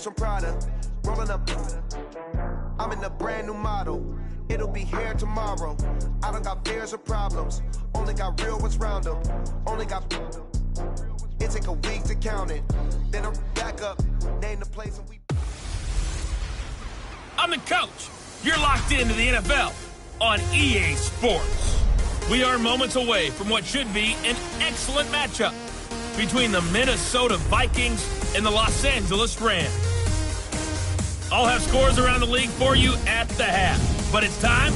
from Prada, rolling up. I'm in a brand new model. It'll be here tomorrow. I don't got fears or problems. Only got real ones round them. Only got. It take a week to count it. Then I'm back up. Name the place and we. I'm the coach. You're locked into the NFL on EA Sports. We are moments away from what should be an excellent matchup between the Minnesota Vikings and the Los Angeles Rams. I'll have scores around the league for you at the half, but it's time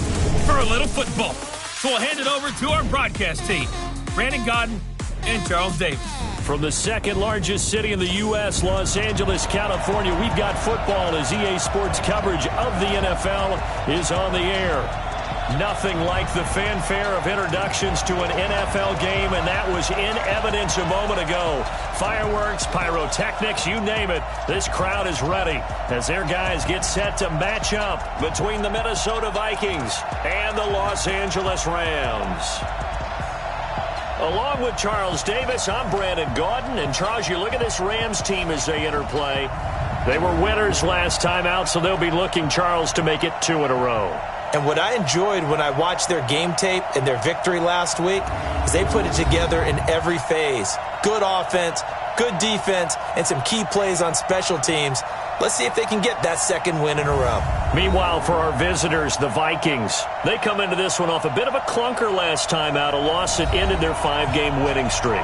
for a little football. So we'll hand it over to our broadcast team, Brandon Godden and Charles Davis. From the second largest city in the U.S., Los Angeles, California, we've got football as EA Sports coverage of the NFL is on the air. Nothing like the fanfare of introductions to an NFL game, and that was in evidence a moment ago. Fireworks, pyrotechnics, you name it. This crowd is ready as their guys get set to match up between the Minnesota Vikings and the Los Angeles Rams. Along with Charles Davis, I'm Brandon Gaudin. And Charles, you look at this Rams team as they interplay. They were winners last time out, so they'll be looking, Charles, to make it 2 in a row. And what I enjoyed when I watched their game tape and their victory last week is they put it together in every phase. Good offense, good defense, and some key plays on special teams. Let's see if they can get that second win in a row. Meanwhile, for our visitors, the Vikings, they come into this one off a bit of a clunker last time out, a loss that ended their 5-game winning streak.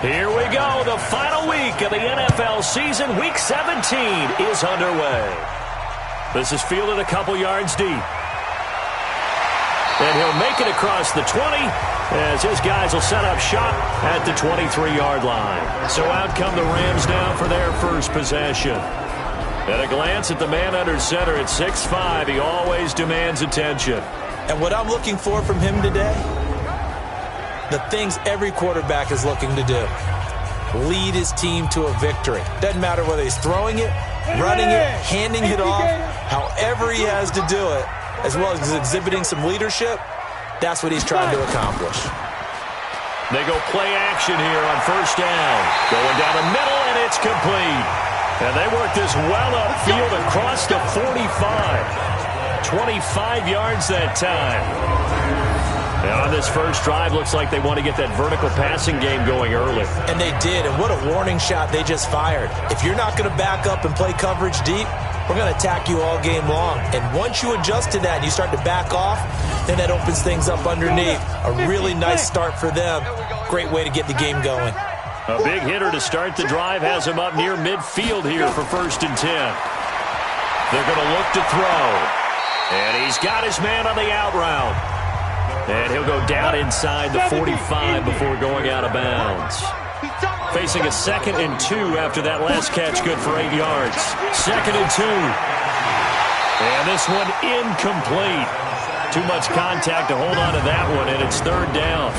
Here we go. The final week of the NFL season. Week 17 is underway. This is fielded a couple yards deep. And he'll make it across the 20 as his guys will set up shop at the 23-yard line. So out come the Rams now for their first possession. At a glance at the man under center at 6'5", he always demands attention. And what I'm looking for from him today, the things every quarterback is looking to do. Lead his team to a victory. Doesn't matter whether he's throwing it, running it, handing it off, however he has to do it, as well as exhibiting some leadership, that's what he's trying to accomplish. They go play action here on first down. Going down the middle, and it's complete. And they work this well upfield across the 45. 25 yards that time. And on this first drive, looks like they want to get that vertical passing game going early. And they did, and what a warning shot they just fired. If you're not going to back up and play coverage deep, we're going to attack you all game long. And once you adjust to that and you start to back off, then that opens things up underneath. A really nice start for them. Great way to get the game going. A big hitter to start the drive has him up near midfield here for 1st and 10. They're going to look to throw. And he's got his man on the out route. And he'll go down inside the 45 before going out of bounds. Facing a 2nd and 2 after that last catch, good for 8 yards. 2nd and 2. And this one incomplete. Too much contact to hold on to that one, and it's 3rd down.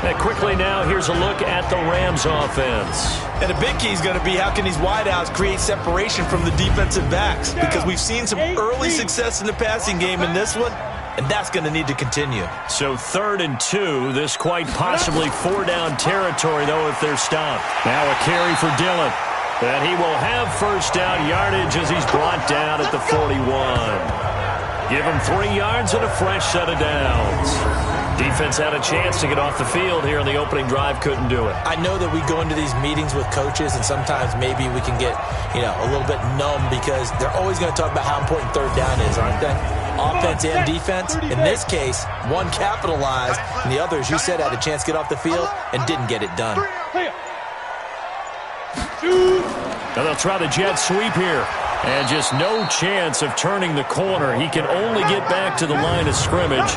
And quickly now, here's a look at the Rams offense. And the big key is going to be how can these wideouts create separation from the defensive backs? Because we've seen some early success in the passing game in this one, and that's going to need to continue. So 3rd and 2, this quite possibly 4-down territory, though, if they're stopped. Now a carry for Dillon. And he will have first down yardage as he's brought down at the 41. Give him 3 yards and a fresh set of downs. Defense had a chance to get off the field here in the opening drive, couldn't do it. I know that we go into these meetings with coaches, and sometimes maybe we can get, a little bit numb because they're always going to talk about how important 3rd down is, aren't they? Offense and defense. In this case, one capitalized, and the other, as you said, had a chance to get off the field and didn't get it done. Now they'll try the jet sweep here. And just no chance of turning the corner. He can only get back to the line of scrimmage.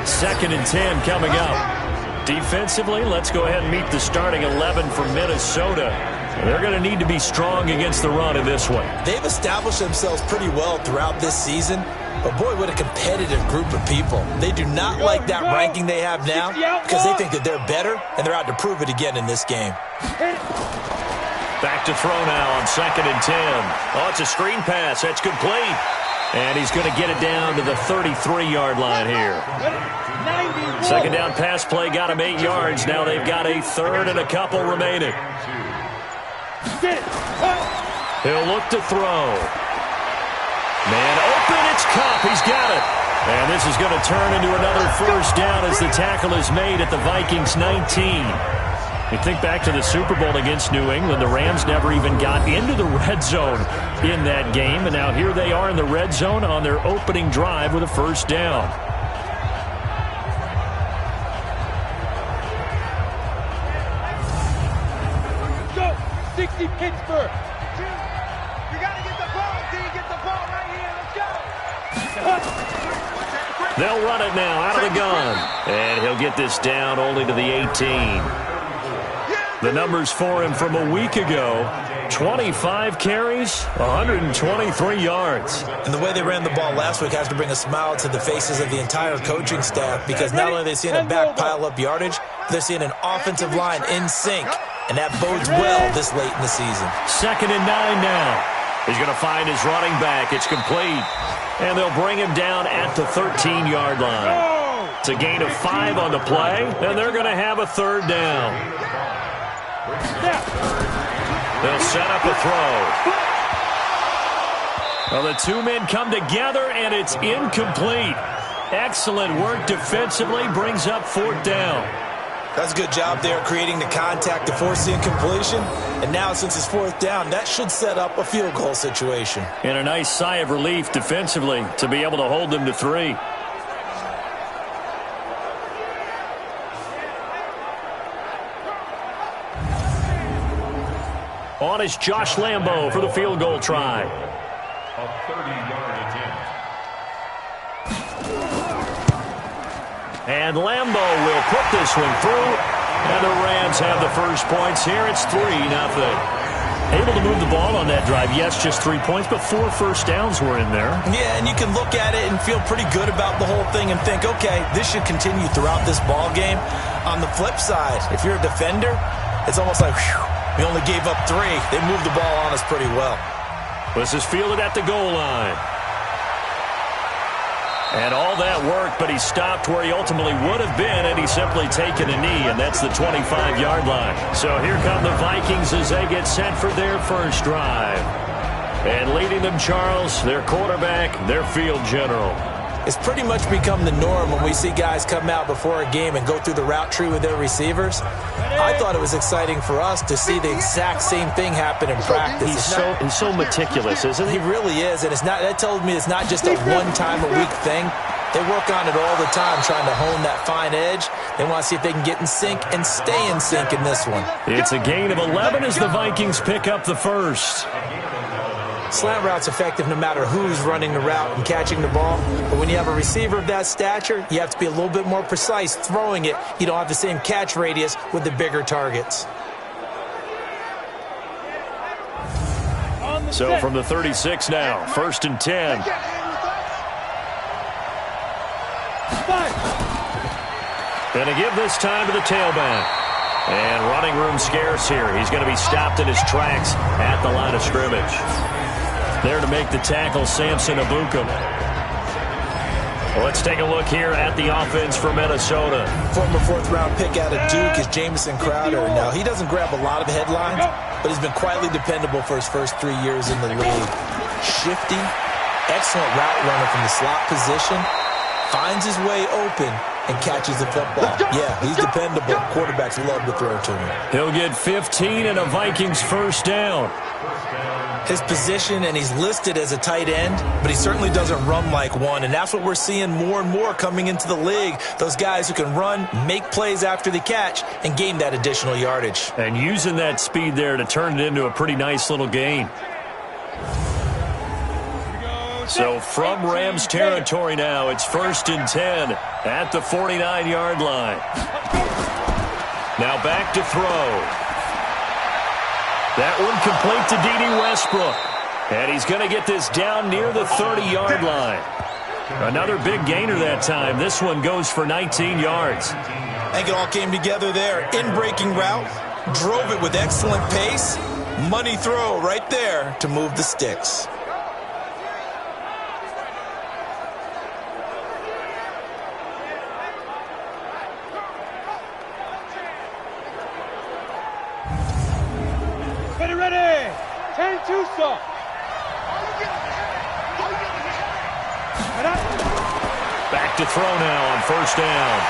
2nd and 10 coming up. Defensively, let's go ahead and meet the starting 11 for Minnesota. They're going to need to be strong against the run in this one. They've established themselves pretty well throughout this season, But boy, what a competitive group of people. They do not like that ranking they have now because they think that they're better, and they're out to prove it again in this game. Back to throw now on 2nd and 10. Oh, it's a screen pass. That's complete. And he's going to get it down to the 33-yard line here. Second down pass play got him 8 yards. Now they've got a third and a couple remaining. He'll look to throw. Man open, it's Cup. He's got it. And this is going to turn into another first down as the tackle is made at the Vikings 19. You think back to the Super Bowl against New England, the Rams never even got into the red zone in that game, and now here they are in the red zone on their opening drive with a first down. Go, 60 Pittsburgh. You got to get the ball, D. Get the ball right here. Let's go. They'll run it now out of the gun, and he'll get this down only to the 18. The numbers for him from a week ago, 25 carries, 123 yards. And the way they ran the ball last week has to bring a smile to the faces of the entire coaching staff, because not only are they seeing a back pile up yardage, they're seeing an offensive line in sync, and that bodes well this late in the season. 2nd and 9 now. He's going to find his running back. It's complete. And they'll bring him down at the 13-yard line. It's a gain of 5 on the play, and they're going to have a third down. They'll set up a throw. Well, the two men come together, and it's incomplete. Excellent work defensively, brings up 4th down. That's a good job there creating the contact to force the incompletion. And now, since it's 4th down, that should set up a field goal situation. And a nice sigh of relief defensively to be able to hold them to 3. On is Josh Lambo for the field goal try. A 30-yard attempt. And Lambo will put this one through. And the Rams have the first points here. It's 3-0. Able to move the ball on that drive. Yes, just 3 points, but 4 first downs were in there. Yeah, and you can look at it and feel pretty good about the whole thing and think, okay, this should continue throughout this ball game. On the flip side, if you're a defender, it's almost like, whew, we only gave up 3. They moved the ball on us pretty well. This is fielded at the goal line. And all that work, but he stopped where he ultimately would have been had he simply taken a knee, and that's the 25-yard line. So here come the Vikings as they get set for their first drive. And leading them, Charles, their quarterback, their field general. It's pretty much become the norm when we see guys come out before a game and go through the route tree with their receivers. I thought it was exciting for us to see the exact same thing happen in practice. He's so meticulous, isn't he? He really is, and that tells me it's not just a one-time-a-week thing. They work on it all the time, trying to hone that fine edge. They want to see if they can get in sync and stay in sync in this one. It's a gain of 11 as the Vikings pick up the first. Slant route's effective no matter who's running the route and catching the ball. But when you have a receiver of that stature, you have to be a little bit more precise throwing it. You don't have the same catch radius with the bigger targets. So from the 36 now, 1st and 10. Going to give this time to the tailback. And running room scarce here. He's going to be stopped in his tracks at the line of scrimmage. There to make the tackle, Samson Ebukam. Well, let's take a look here at the offense for Minnesota. Former 4th-round pick out of Duke is Jamison Crowder. Now, he doesn't grab a lot of headlines, but he's been quietly dependable for his first 3 years in the league. Shifty, excellent route runner from the slot position, finds his way open, and catches the football. Yeah, he's dependable. Quarterbacks love to throw to him. He'll get 15 and a Vikings first down. His position, and he's listed as a tight end, but he certainly doesn't run like one, and that's what we're seeing more and more coming into the league. Those guys who can run, make plays after the catch, and gain that additional yardage. And using that speed there to turn it into a pretty nice little gain. So from Rams territory now, it's 1st and 10 at the 49-yard line. Now back to throw. That one complete to D.D. Westbrook. And he's going to get this down near the 30-yard line. Another big gainer that time. This one goes for 19 yards. I think it all came together there. In-breaking route, drove it with excellent pace. Money throw right there to move the sticks. Ready. 10-2 stop. Back to throw now on first down.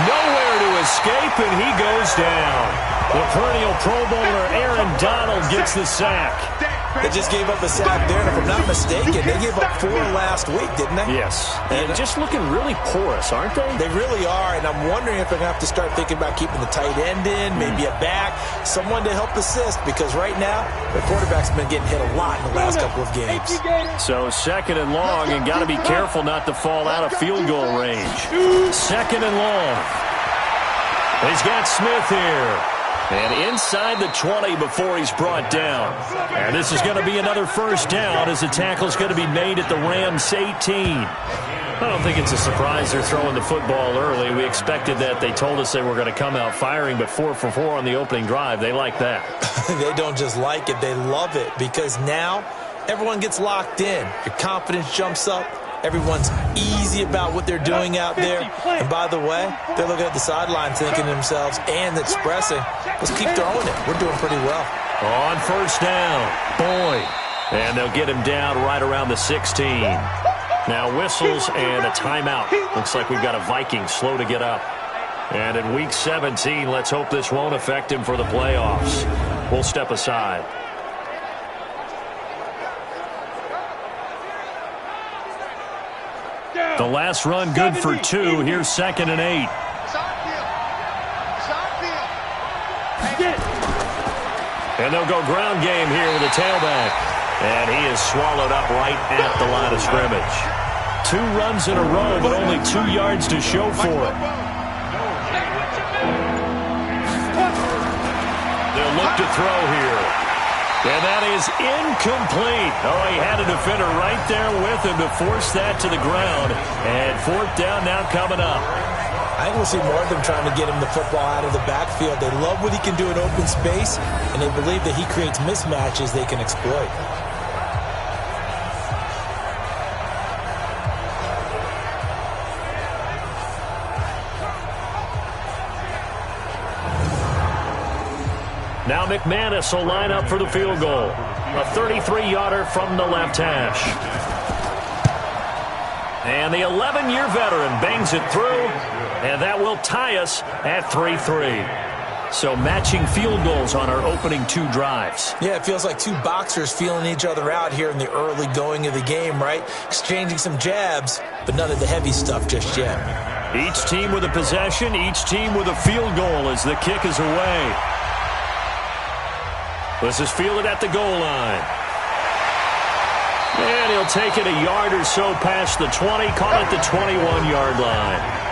Nowhere to escape, and he goes down. The perennial Pro Bowler Aaron Donald gets the sack. They just gave up a sack there, and if I'm not mistaken, they gave up 4 last week, didn't they? Yes. And just looking really porous, aren't they? They really are, and I'm wondering if they're going to have to start thinking about keeping the tight end in, maybe a back, someone to help assist, because right now, the quarterback's been getting hit a lot in the last couple of games. So second and long, and got to be careful not to fall out of field goal range. Second and long. He's got Smith here. And inside the 20 before he's brought down. And this is going to be another first down as the tackle's going to be made at the Rams 18. I don't think it's a surprise they're throwing the football early. We expected that. They told us they were going to come out firing, but 4 for 4 on the opening drive. They like that. They don't just like it, they love it, because now everyone gets locked in. Your confidence jumps up. Everyone's easy about what they're doing out there. And by the way, they're looking at the sideline thinking to themselves and expressing, let's keep throwing it. We're doing pretty well. On first down, Boyd. And they'll get him down right around the 16. Now whistles and a timeout. Looks like we've got a Viking slow to get up. And in week 17, let's hope this won't affect him for the playoffs. We'll step aside. The last run good for 2. Here's 2nd and 8. And they'll go ground game here with a tailback. And he is swallowed up right at the line of scrimmage. 2 runs in a row, but only 2 yards to show for it. They'll look to throw here. And that is incomplete. Oh, he had a defender right there with him to force that to the ground. And 4th down now coming up. I think we'll see more of them trying to get him the football out of the backfield. They love what he can do in open space, and they believe that he creates mismatches they can exploit. Now McManus will line up for the field goal. A 33-yarder from the left hash. And the 11-year veteran bangs it through, and that will tie us at 3-3. So matching field goals on our opening 2 drives. Yeah, it feels like 2 boxers feeling each other out here in the early going of the game, right? Exchanging some jabs, but none of the heavy stuff just yet. Each team with a possession, each team with a field goal as the kick is away. This is fielded at the goal line. And he'll take it a yard or so past the 20, call it the 21-yard line.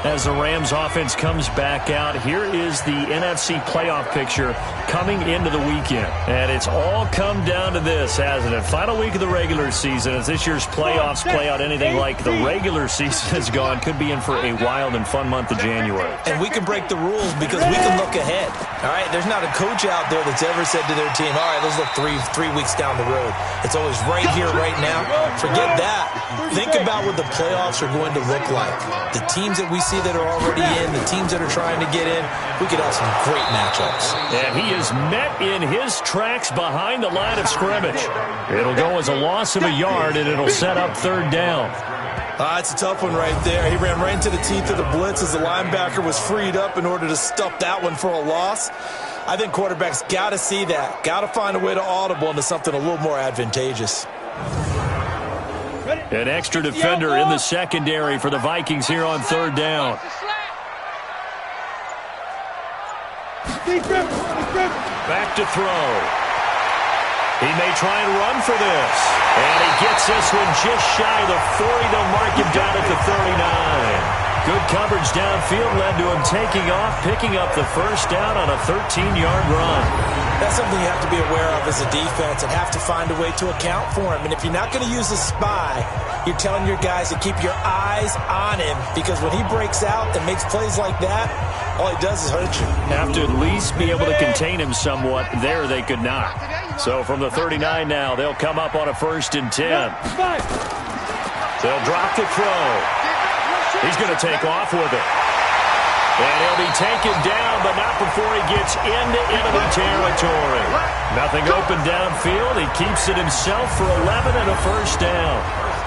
As the Rams offense comes back out, here is the NFC playoff picture coming into the weekend. And it's all come down to this, hasn't it? Final week of the regular season. As this year's playoffs play out anything like the regular season has gone, could be in for a wild and fun month of January. And we can break the rules because we can look ahead. All right, there's not a coach out there that's ever said to their team, all right, let's look three weeks down the road. It's always right here, right now. Forget that. Think about what the playoffs are going to look like. The teams that we see that are already in, the teams that are trying to get in, we could have some great matchups. And he is met in his tracks behind the line of scrimmage. It'll go as a loss of a yard, and it'll set up 3rd down. It's a tough one right there. He ran right into the teeth of the blitz as the linebacker was freed up in order to stuff that one for a loss. I think quarterbacks got to see that. Got to find a way to audible into something a little more advantageous. An extra defender in the secondary for the Vikings here on 3rd down. Back to throw. He may try and run for this. And he gets this one just shy of the 40. They'll mark him down at the 39. Good coverage downfield led to him taking off, picking up the first down on a 13-yard run. That's something you have to be aware of as a defense and have to find a way to account for him. And if you're not going to use a spy, you're telling your guys to keep your eyes on him, because when he breaks out and makes plays like that, all he does is hurt you. Have to at least be able to contain him somewhat. There they could not. So from the 39 now, they'll come up on a 1st and 10. They'll drop the throw. He's going to take off with it. And he'll be taken down, but not before he gets into enemy territory. Nothing open downfield. He keeps it himself for 11 and a first down.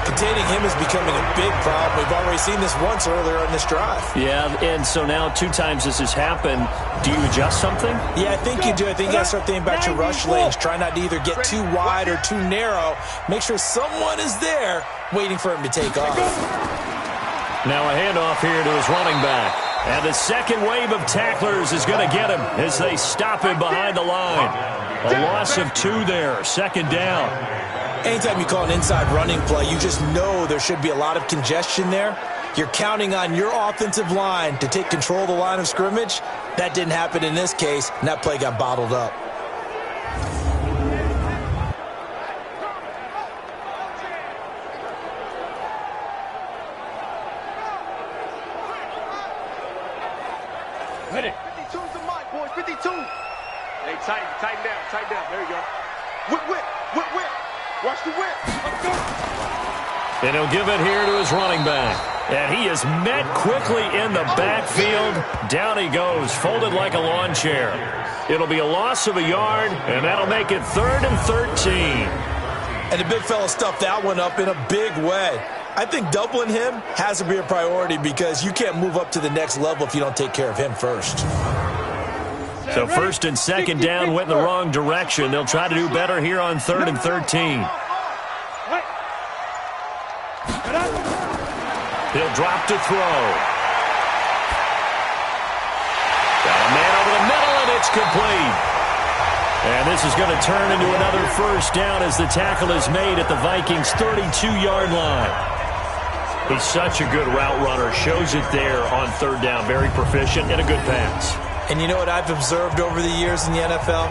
Containing him is becoming a big problem. We've already seen this once earlier in this drive. Yeah, and so now 2 times this has happened. Do you adjust something? Yeah, I think you do. I think you got to start thinking about your rush lanes. Try not to either get too wide or too narrow. Make sure someone is there waiting for him to take off. Now a handoff here to his running back. And the second wave of tacklers is going to get him as they stop him behind the line. A loss of 2 there, 2nd down. Anytime you call an inside running play, you just know there should be a lot of congestion there. You're counting on your offensive line to take control of the line of scrimmage. That didn't happen in this case, and that play got bottled up. Ready. 52's the mic, boys. 52. Hey, tighten down. There you go. Whip. Watch the whip. Let's go. And he'll give it here to his running back. And he is met quickly in the backfield. Down he goes, folded like a lawn chair. It'll be a loss of a yard, and that'll make it 3rd and 13. And the big fella stuffed that one up in a big way. I think doubling him has to be a priority, because you can't move up to the next level if you don't take care of him first. So 1st and 2nd down went in the wrong direction. They'll try to do better here on 3rd and 13. He'll drop to throw. Got a man over the middle, and it's complete. And this is going to turn into another first down as the tackle is made at the Vikings' 32-yard line. He's such a good route runner. Shows it there on 3rd down. Very proficient and a good pass. And you know what I've observed over the years in the NFL?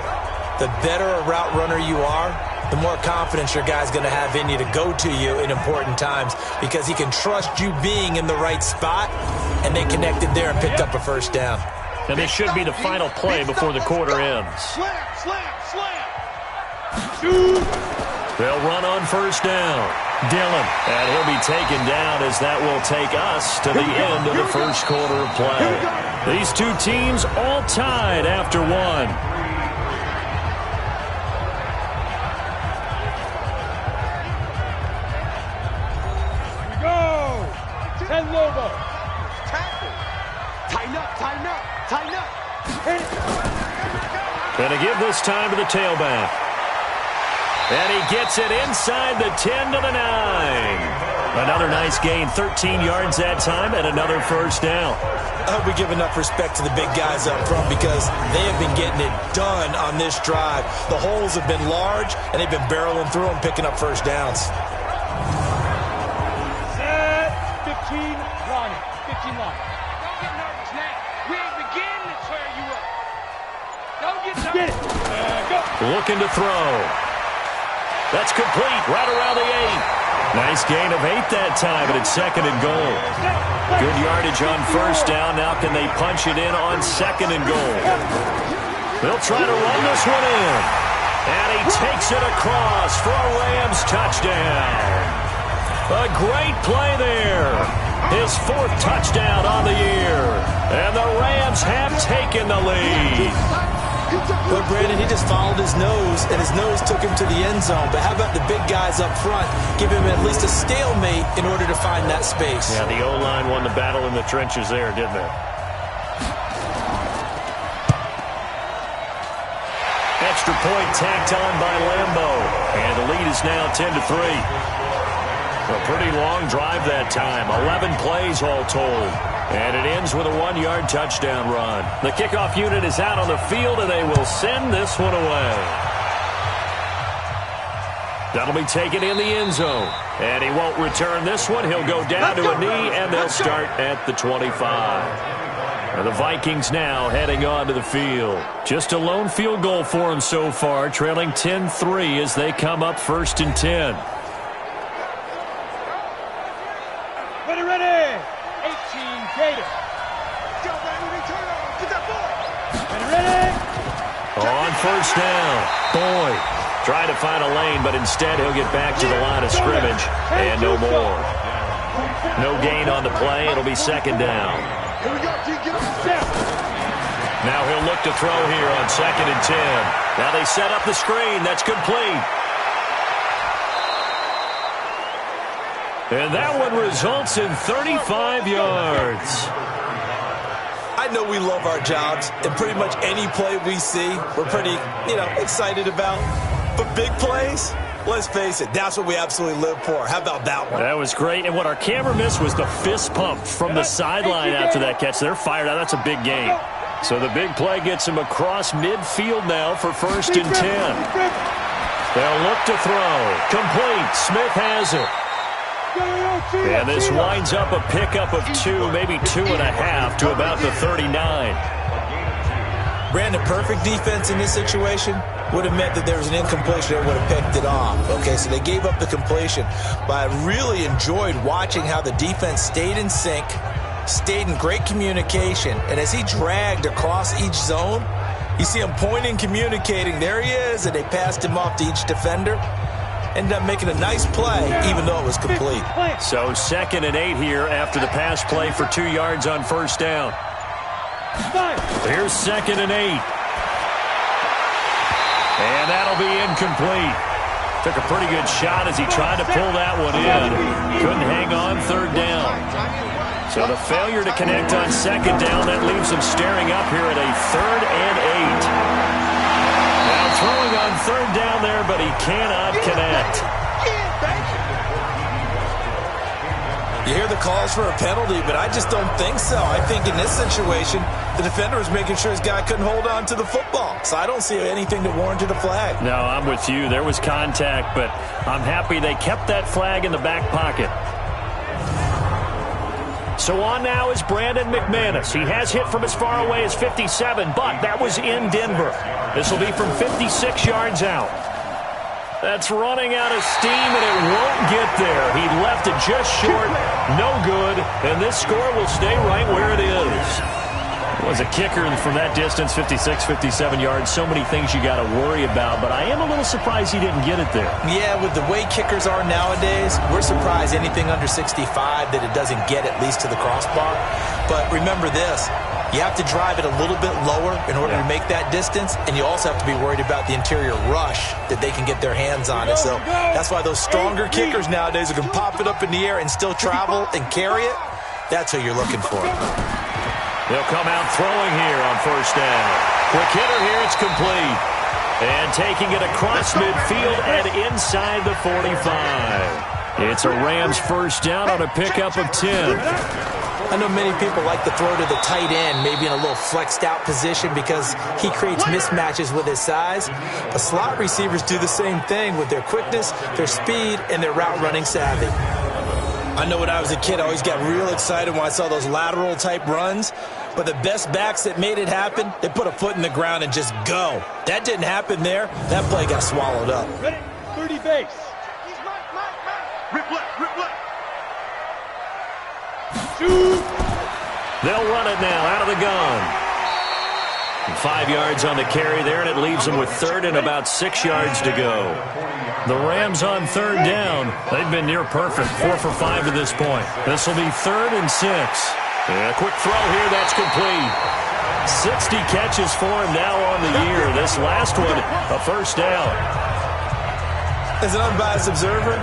The better a route runner you are, the more confidence your guy's going to have in you to go to you in important times, because he can trust you being in the right spot, and they connected there and picked up a first down. And this should be the final play before the quarter ends. Slam. They'll run on 1st down. Dillon, and he'll be taken down as that will take us to the end of the first quarter of play. These 2 teams all tied after 1. Here we go. 10 Lobo. Tackle. Tighten up. Hit it. Going to give this time to the tailback. And he gets it inside the 10 to the 9. Another nice gain, 13 yards that time, and another first down. I hope we give enough respect to the big guys up front, because they have been getting it done on this drive. The holes have been large, and they've been barreling through them, picking up first downs. Set. 15 line. Don't get nervous now. We ain't beginning to tear you up. Don't get nervous. Get it. Go. Looking to throw. That's complete, right around the 8. Nice gain of 8 that time, and it's 2nd and goal. Good yardage on 1st down. Now can they punch it in on 2nd and goal? They'll try to run this one in. And he takes it across for a Rams touchdown. A great play there. His 4th touchdown on the year. And the Rams have taken the lead. But Brandon, he just followed his nose, and his nose took him to the end zone. But how about the big guys up front? Give him at least a stalemate in order to find that space. Yeah, the O-line won the battle in the trenches there, didn't it? Extra point tacked on by Lambeau. And the lead is now 10-3. A pretty long drive that time. 11 plays all told. And it ends with a 1-yard touchdown run. The kickoff unit is out on the field, and they will send this one away. That'll be taken in the end zone. And he won't return this one. He'll go down to a knee, and they'll start at the 25. And the Vikings now heading onto the field. Just a lone field goal for them so far, trailing 10-3 as they come up 1st and 10. Ready. 18 Gators. Go, baby, turn on. Get that ball. Ready. On 1st down, Boyd trying to find a lane, but instead he'll get back to the line of scrimmage, and no more. No gain on the play. It'll be 2nd down. Here we go, G. Get up. Now he'll look to throw here on 2nd and 10. Now they set up the screen. That's complete. And that one results in 35 yards. I know we love our jobs, and pretty much any play we see, we're pretty, excited about. But big plays, let's face it, that's what we absolutely live for. How about that one? That was great. And what our camera missed was the fist pump from the sideline after that catch. They're fired out. That's a big game. So the big play gets him across midfield now for 1st and 10. They'll look to throw. Complete. Smith has it. And this winds up a pickup of 2, maybe 2.5 to about the 39. Brandon, perfect defense in this situation would have meant that there was an incompletion. They would have picked it off. Okay, so they gave up the completion. But I really enjoyed watching how the defense stayed in sync, stayed in great communication. And as he dragged across each zone, you see him pointing, communicating. There he is, and they passed him off to each defender. Ended up making a nice play, even though it was complete. So 2nd and 8 here after the pass play for 2 yards on 1st down. Here's 2nd and 8. And that'll be incomplete. Took a pretty good shot as he tried to pull that one in. Couldn't hang on 3rd down. So the failure to connect on 2nd down, that leaves him staring up here at a 3rd and 8. Now throwing on 3rd down there, but he cannot connect. You hear the calls for a penalty, but I just don't think so. I think in this situation, the defender was making sure his guy couldn't hold on to the football. So I don't see anything that warranted a flag. No, I'm with you. There was contact, but I'm happy they kept that flag in the back pocket. So on now is Brandon McManus. He has hit from as far away as 57, but that was in Denver. This will be from 56 yards out. That's running out of steam, and it won't get there. He left it just short, no good, and this score will stay right where it is. Was a kicker from that distance, 56, 57 yards. So many things you got to worry about, but I am a little surprised he didn't get it there. Yeah, with the way kickers are nowadays, we're surprised anything under 65 that it doesn't get at least to the crossbar. But remember this, you have to drive it a little bit lower in order to make that distance, and you also have to be worried about the interior rush that they can get their hands on it. So that's why those stronger kickers nowadays who can pop it up in the air and still travel and carry it, that's who you're looking for. They'll come out throwing here on 1st down. Quick hitter here, it's complete. And taking it across midfield and inside the 45. It's a Rams 1st down on a pickup of 10. I know many people like to throw to the tight end, maybe in a little flexed out position because he creates mismatches with his size. But slot receivers do the same thing with their quickness, their speed, and their route running savvy. I know when I was a kid, I always got real excited when I saw those lateral type runs. But the best backs that made it happen, they put a foot in the ground and just go. That didn't happen there. That play got swallowed up. Ready? 30 base. Rip left, rip left. Shoot. They'll run it now out of the gun. 5 yards on the carry there, and it leaves them with 3rd and about 6 yards to go. The Rams on 3rd down. They've been near perfect, 4 for 5 to this point. This will be 3rd and 6. And a quick throw here, that's complete. 60 catches for him now on the year. This last one, a 1st down. As an unbiased observer,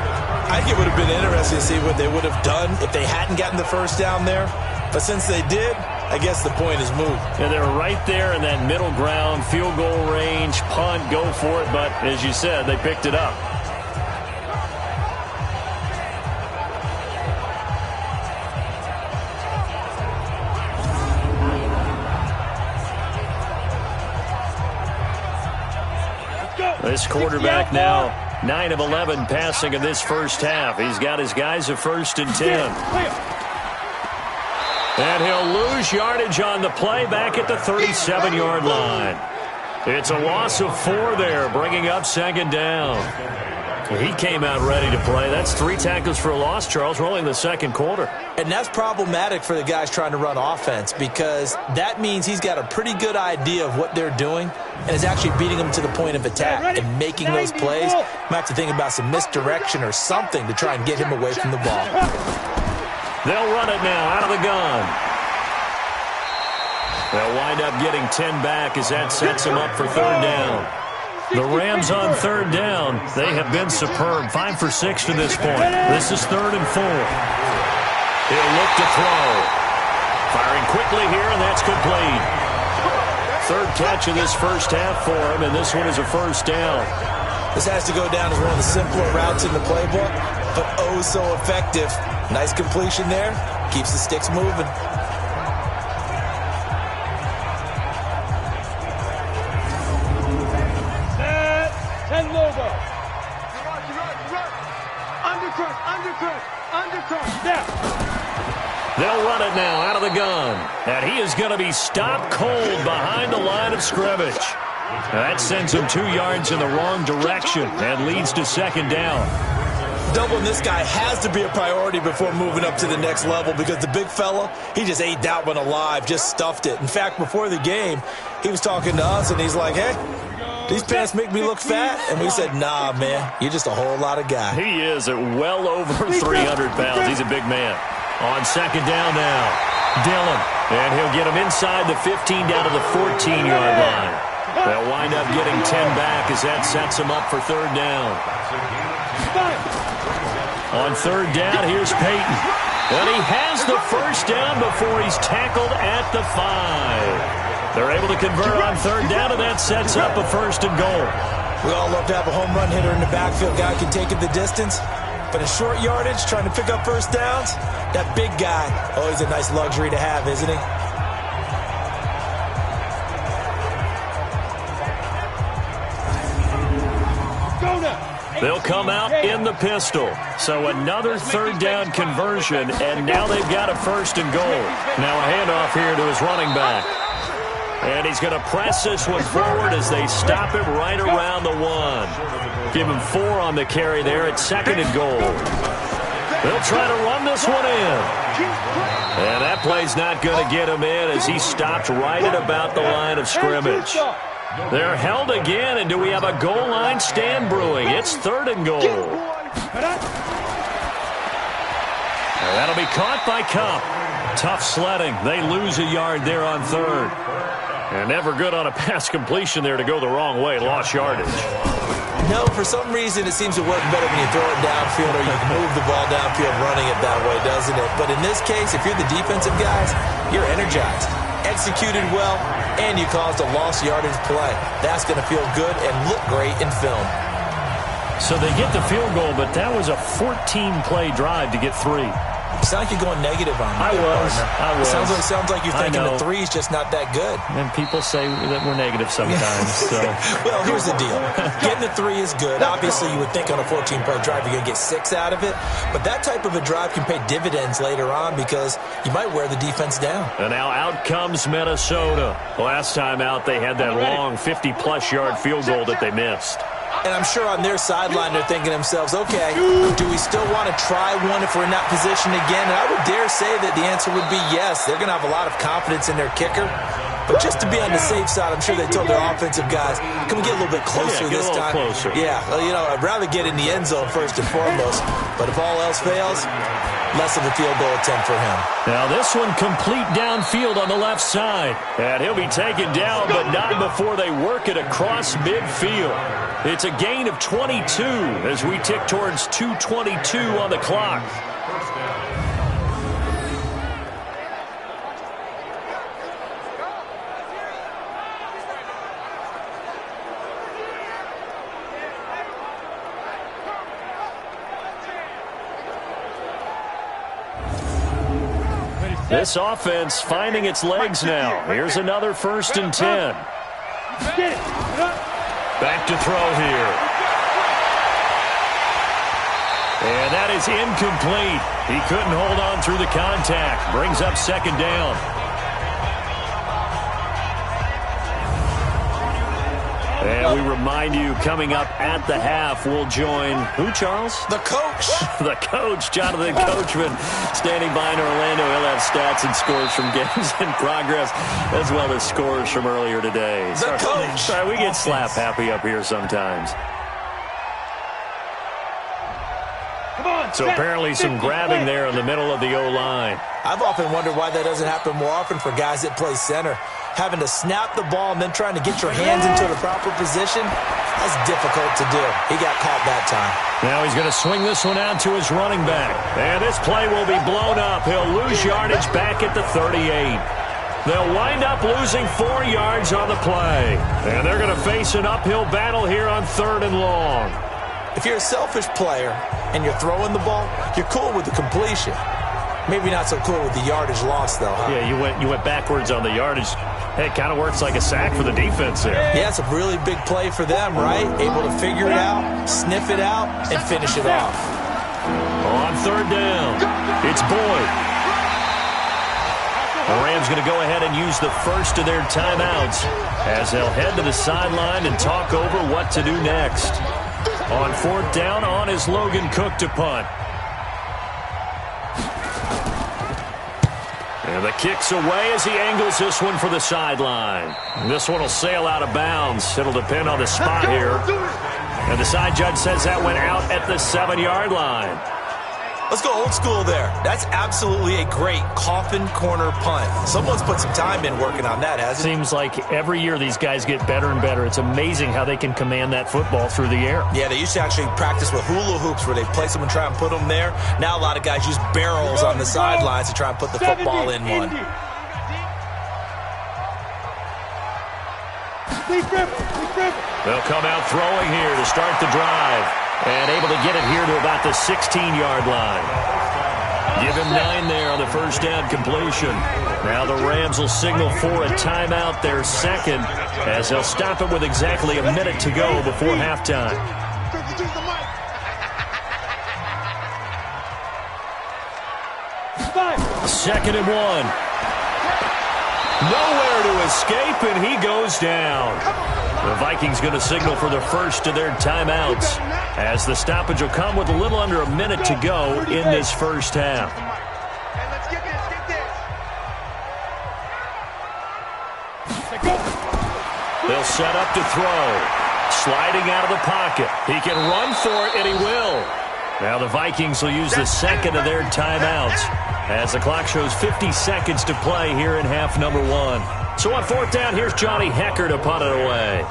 I think it would have been interesting to see what they would have done if they hadn't gotten the 1st down there. But since they did, I guess the point is moved. And they're right there in that middle ground, field goal range, punt, go for it. But as you said, they picked it up. This quarterback now 9 of 11 passing in this first half. He's got his guys a 1st and 10. And he'll lose yardage on the play back at the 37-yard line. It's a loss of 4 there, bringing up 2nd down. He came out ready to play. That's 3 tackles for a loss, Charles, rolling the 2nd quarter. And that's problematic for the guys trying to run offense because that means he's got a pretty good idea of what they're doing and is actually beating them to the point of attack and making those plays. Might have to think about some misdirection or something to try and get him away from the ball. They'll run it now out of the gun. They'll wind up getting 10 back as that sets them up for 3rd down. The Rams on 3rd down. They have been superb. 5 for 6 to this point. This is 3rd and 4. He'll look to throw. Firing quickly here, and that's complete. 3rd catch of this first half for him, and this one is a 1st down. This has to go down as one of the simpler routes in the playbook, but oh so effective. Nice completion there. Keeps the sticks moving. They'll run it now out of the gun. And he is going to be stopped cold behind the line of scrimmage. That sends him 2 yards in the wrong direction and leads to 2nd down. Doubling this guy has to be a priority before moving up to the next level because the big fella, he just ate that one alive, just stuffed it. In fact, before the game, he was talking to us, and he's like, hey, these pants make me look fat? And we said, nah, man, you're just a whole lot of guy. He is at well over 300 pounds. He's a big man. On 2nd down now, Dillon. And he'll get him inside the 15 down to the 14-yard line. They'll wind up getting 10 back as that sets him up for 3rd down. On 3rd down, here's Peyton. And he has the 1st down before he's tackled at the 5. They're able to convert on 3rd down, and that sets up a 1st and goal. We all love to have a home run hitter in the backfield. Guy can take it the distance. But in short yardage, trying to pick up 1st downs, that big guy, always a nice luxury to have, isn't he? They'll come out in the pistol. So another 3rd down conversion, and now they've got a 1st and goal. Now a handoff here to his running back. And he's going to press this one forward as they stop him right around the 1. Give him 4 on the carry there at 2nd and goal. They'll try to run this one in. And that play's not going to get him in as he stopped right at about the line of scrimmage. They're held again, and do we have a goal line stand brewing? It's 3rd and goal. And that'll be caught by Cup. Tough sledding. They lose a yard there on 3rd. And never good on a pass completion there to go the wrong way. Lost yardage. No, for some reason it seems to work better when you throw it downfield or you can move the ball downfield running it that way, doesn't it? But in this case, if you're the defensive guys, you're energized, executed well, and you caused a lost yardage play. That's going to feel good and look great in film. So they get the field goal, but that was a 14-play drive to get 3. It sounds like you're going negative on me. I was. Sounds like you're thinking the 3 is just not that good. And people say that we're negative sometimes. So. Well, here's the deal. Getting the 3 is good. Obviously, you would think on a 14-play drive you're going to get 6 out of it. But that type of a drive can pay dividends later on because you might wear the defense down. And now out comes Minnesota. Last time out, they had that long 50-plus yard field goal that they missed. And I'm sure on their sideline they're thinking to themselves, okay, do we still want to try one if we're in that position again? And I would dare say that the answer would be yes. They're going to have a lot of confidence in their kicker. But just to be on the safe side, I'm sure they told their offensive guys, can we get a little bit closer this time? Closer. Yeah, well, you know, I'd rather get in the end zone first and foremost. But if all else fails, less of a field goal attempt for him. Now this one complete downfield on the left side. And he'll be taken down, but not before they work it across midfield. It's a gain of 22 as we tick towards 2:22 on the clock. This offense finding its legs now. Here's another 1st and 10. Back to throw here. And that is incomplete. He couldn't hold on through the contact. Brings up second down. And we remind you, coming up at the half, we'll join who, Charles? The coach. The coach, Jonathan Coachman, standing by in Orlando. He'll have stats and scores from games in progress, as well as scores from earlier today. The coach. Sorry, we get slap happy up here sometimes. So apparently some grabbing there in the middle of the O-line. I've often wondered why that doesn't happen more often for guys that play center. Having to snap the ball and then trying to get your hands into the proper position, that's difficult to do. He got caught that time. Now he's going to swing this one out to his running back. And this play will be blown up. He'll lose yardage back at the 38. They'll wind up losing 4 yards on the play. And they're going to face an uphill battle here on 3rd and long. If you're a selfish player and you're throwing the ball, you're cool with the completion. Maybe not so cool with the yardage loss, though, huh? Yeah, you went backwards on the yardage. Hey, it kind of works like a sack for the defense there. Yeah, it's a really big play for them, right? Able to figure it out, sniff it out, and finish it off. On 3rd down, it's Boyd. The Rams going to go ahead and use the first of their timeouts as they'll head to the sideline and talk over what to do next. On 4th down, on is Logan Cook to punt. And the kick's away as he angles this one for the sideline. This one will sail out of bounds. It'll depend on the spot here. And the side judge says that went out at the 7-yard line. Let's go old school there. That's absolutely a great coffin corner punt. Someone's put some time in working on that, hasn't it? Seems like every year these guys get better and better. It's amazing how they can command that football through the air. Yeah, they used to actually practice with hula hoops where they place them and try and put them there. Now a lot of guys use barrels on the sidelines to try and put the football in one. They'll come out throwing here to start the drive. And able to get it here to about the 16-yard line. Give him 9 there on the first down completion. Now the Rams will signal for a timeout, their second, as they'll stop it with exactly a minute to go before halftime. Second and 1. Nowhere to escape, and he goes down. The Vikings going to signal for the first of their timeouts, as the stoppage will come with a little under a minute to go in this first half. They'll set up to throw. Sliding out of the pocket. He can run for it, and he will. Now the Vikings will use the second of their timeouts, as the clock shows 50 seconds to play here in half number 1. So on 4th down, here's Johnny Hecker to punt it away.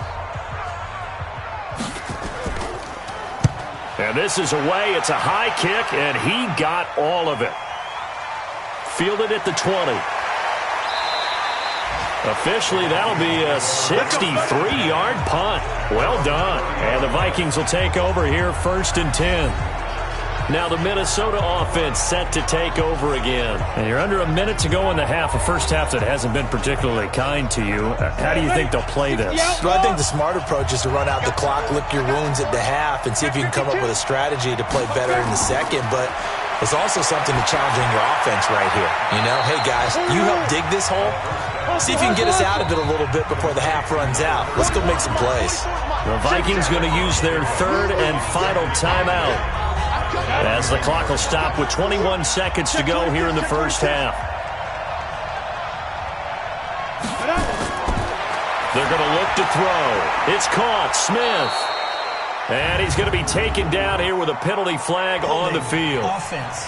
And this is away. It's a high kick, and he got all of it. Fielded at the 20. Officially, that'll be a 63-yard punt. Well done. And the Vikings will take over here 1st and 10. Now the Minnesota offense set to take over again. And you're under a minute to go in the half, a first half that hasn't been particularly kind to you. How do you think they'll play this? Well, I think the smart approach is to run out the clock, lick your wounds at the half, and see if you can come up with a strategy to play better in the second. But it's also something to challenge in your offense right here. You know, hey, guys, you help dig this hole. See if you can get us out of it a little bit before the half runs out. Let's go make some plays. The Vikings going to use their 3rd and final timeout, as the clock will stop with 21 seconds to go here in the first half. They're going to look to throw. It's caught. Smith. And he's going to be taken down here with a penalty flag on the field. Offense.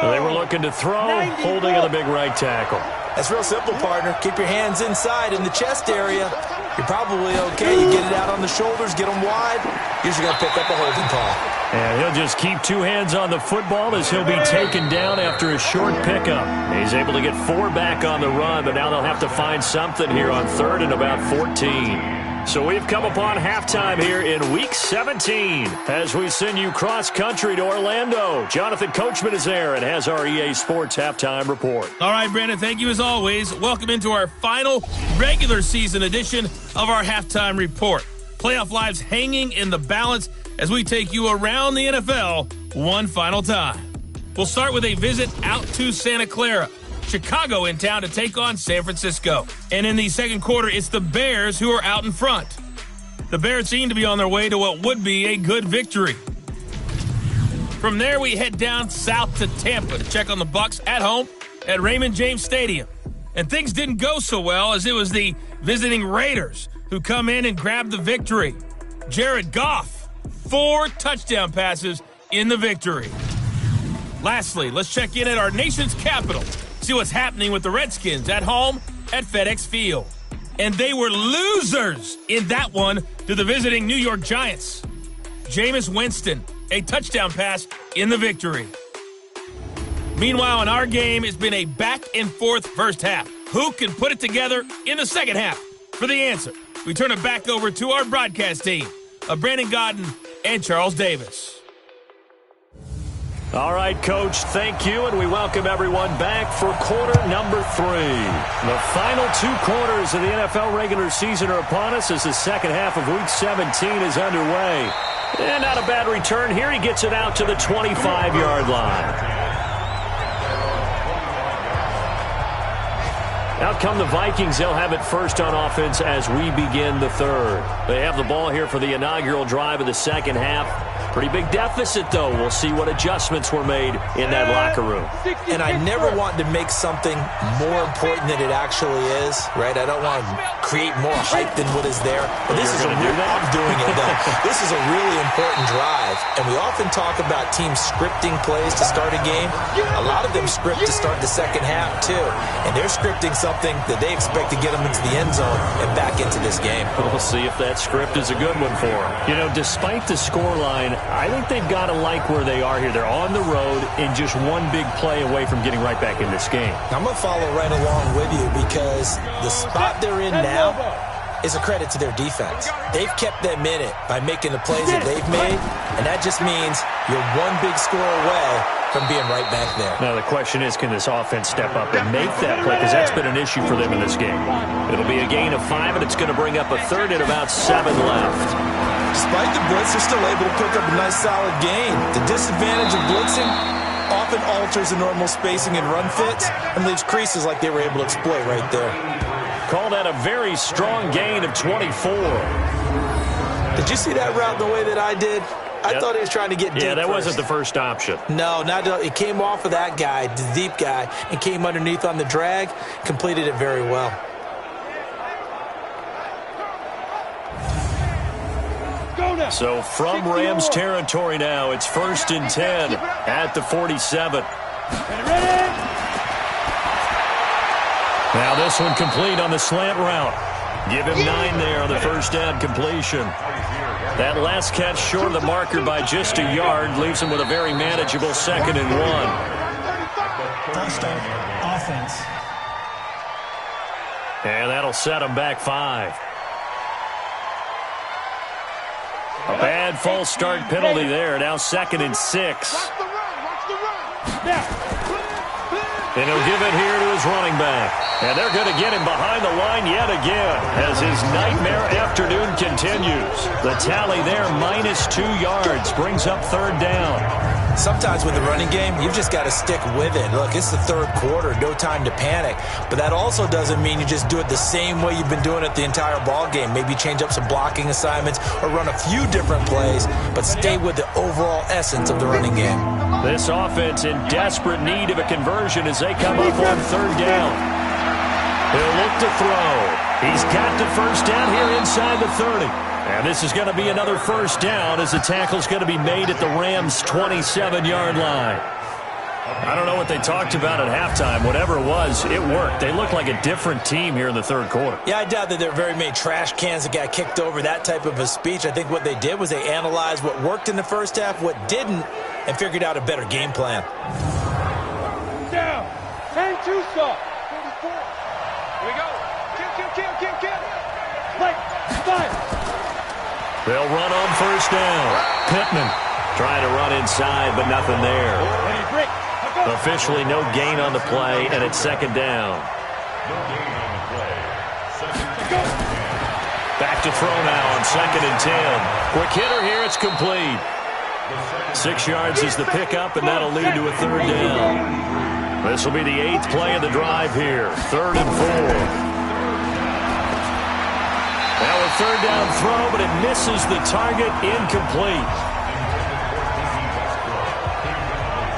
They were looking to throw, holding on the big right tackle. That's real simple, partner. Keep your hands inside in the chest area. You're probably okay. You get it out on the shoulders, get them wide. Usually going to pick up a holding call. And he'll just keep 2 hands on the football as he'll be taken down after a short pickup. He's able to get 4 back on the run, but now they'll have to find something here on 3rd and about 14. So we've come upon halftime here in Week 17 as we send you cross-country to Orlando. Jonathan Coachman is there and has our EA Sports Halftime Report. All right, Brandon, thank you as always. Welcome into our final regular season edition of our Halftime Report. Playoff lives hanging in the balance as we take you around the NFL one final time. We'll start with a visit out to Santa Clara. Chicago in town to take on San Francisco. And in the second quarter, it's the Bears who are out in front. The Bears seem to be on their way to what would be a good victory. From there, we head down south to Tampa to check on the Bucs at home at Raymond James Stadium. And things didn't go so well as it was the visiting Raiders who come in and grab the victory. Jared Goff, 4 touchdown passes in the victory. Lastly, let's check in at our nation's capital, see what's happening with the Redskins at home at FedEx Field. And they were losers in that one to the visiting New York Giants. Jameis Winston, a touchdown pass in the victory. Meanwhile, in our game, it's been a back-and-forth first half. Who can put it together in the second half? For the answer, we turn it back over to our broadcast team of Brandon Godden and Charles Davis. All right, Coach, thank you, and we welcome everyone back for quarter number 3. The final 2 quarters of the NFL regular season are upon us as the second half of Week 17 is underway. And not a bad return here. He gets it out to the 25-yard line. Out come the Vikings. They'll have it first on offense as we begin the third. They have the ball here for the inaugural drive of the second half. Pretty big deficit, though. We'll see what adjustments were made in that locker room. And I never want to make something more important than it actually is, right? I don't want to create more hype than what is there. But this is I'm doing it, though. This is a really important drive. And we often talk about teams scripting plays to start a game. A lot of them script to start the second half, too. And they're scripting something that they expect to get them into the end zone and back into this game. We'll see if that script is a good one for them. You know, despite the scoreline, I think they've got to like where they are here. They're on the road and just one big play away from getting right back in this game. I'm going to follow right along with you because the spot they're in now is a credit to their defense. They've kept them in it by making the plays that they've made, and that just means you're one big score away from being right back there. Now, the question is, can this offense step up and make that play? Because that's been an issue for them in this game. It'll be a gain of 5, and it's going to bring up a third and about 7 left. Despite the blitz, they're still able to pick up a nice, solid gain. The disadvantage of blitzing often alters the normal spacing and run fits and leaves creases like they were able to exploit right there. Call that a very strong gain of 24. Did you see that route the way that I did? I thought he was trying to get deep. Yeah, that first. wasn't the first option. No, it came off of that guy, the deep guy, and came underneath on the drag, completed it very well. So from Rams territory now, it's 1st and 10 at the 47. Now this one complete on the slant route. Give him 9 there on the first down completion. That last catch short of the marker by just a yard leaves him with a very manageable 2nd and 1. False start, offense. And that'll set him back 5. A bad false start penalty there. Now 2nd and 6. And he'll give it here to his running back. And they're going to get him behind the line yet again as his nightmare afternoon continues. The tally there, minus 2 yards, brings up 3rd down. Sometimes with the running game, you've just got to stick with it. Look, it's the 3rd quarter, no time to panic. But that also doesn't mean you just do it the same way you've been doing it the entire ball game. Maybe change up some blocking assignments or run a few different plays, but stay with the overall essence of the running game. This offense in desperate need of a conversion as they come up on 3rd down. He'll look to throw. He's got the first down here inside the 30. And this is going to be another first down as the tackle's going to be made at the Rams' 27-yard line. I don't know what they talked about at halftime. Whatever it was, it worked. They look like a different team here in the 3rd quarter. Yeah, I doubt that there are very many trash cans that got kicked over, that type of a speech. I think what they did was they analyzed what worked in the first half, what didn't, and figured out a better game plan. Down. Hang too soft. 34. Here we go. Kill. Play. 5. They'll run on first down. Pittman trying to run inside, but nothing there. Officially no gain on the play, and it's 2nd down. Back to throw now on 2nd and 10. Quick hitter here. It's complete. 6 yards is the pickup, and that'll lead to a 3rd down. This will be the 8th play of the drive here. 3rd and 4. Now a 3rd down throw, but it misses the target. Incomplete.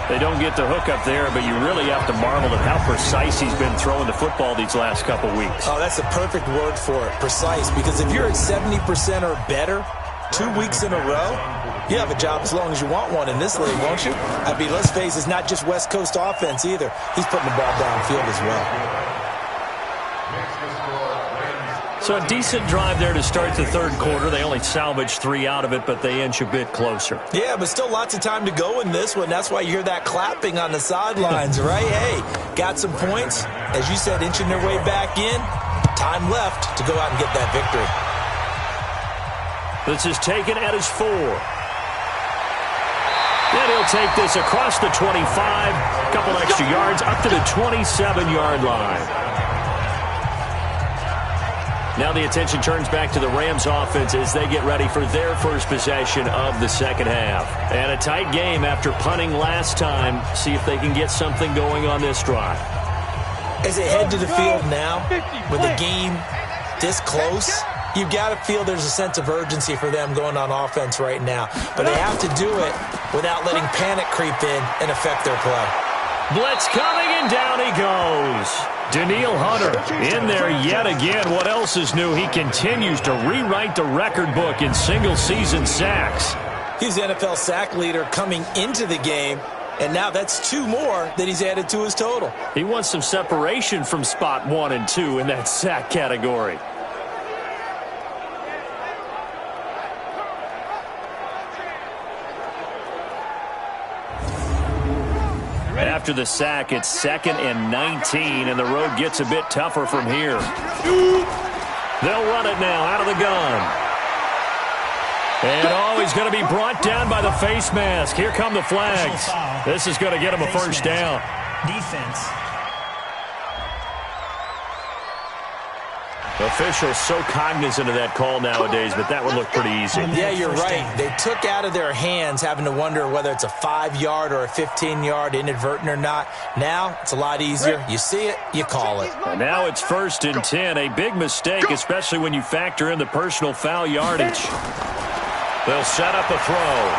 They don't get the hook up there, but you really have to marvel at how precise he's been throwing the football these last couple weeks. Oh, that's the perfect word for it, precise, because if you're at 70% or better 2 weeks in a row, you have a job as long as you want one in this league, won't you? I mean, let's face it, it's not just West Coast offense either. He's putting the ball downfield as well. So a decent drive there to start the 3rd quarter. They only salvaged 3 out of it, but they inch a bit closer. Yeah, but still lots of time to go in this one. That's why you hear that clapping on the sidelines, right? Hey, got some points. As you said, inching their way back in. Time left to go out and get that victory. This is taken at his 4. Then he'll take this across the 25. Couple extra yards up to the 27-yard line. Now the attention turns back to the Rams offense as they get ready for their first possession of the 2nd half. And a tight game after punting last time. See if they can get something going on this drive. As they head to the field now, with the game this close, you've got to feel there's a sense of urgency for them going on offense right now. But they have to do it without letting panic creep in and affect their play. Blitz coming, and down he goes. Danielle Hunter in there yet again. What else is new? He continues to rewrite the record book in single-season sacks. He's the NFL sack leader coming into the game, and now that's 2 more that he's added to his total. He wants some separation from spot 1 and 2 in that sack category. After the sack, it's 2nd and 19, and the road gets a bit tougher from here. They'll run it now out of the gun. And, he's going to be brought down by the face mask. Here come the flags. This is going to get him a first down. Defense. Officials so cognizant of that call nowadays, but that would look pretty easy. Yeah, you're right. They took out of their hands having to wonder whether it's a 5-yard or a 15-yard inadvertent or not. Now, it's a lot easier. You see it, you call it. And now it's 1st and 10. A big mistake, especially when you factor in the personal foul yardage. They'll set up a throw.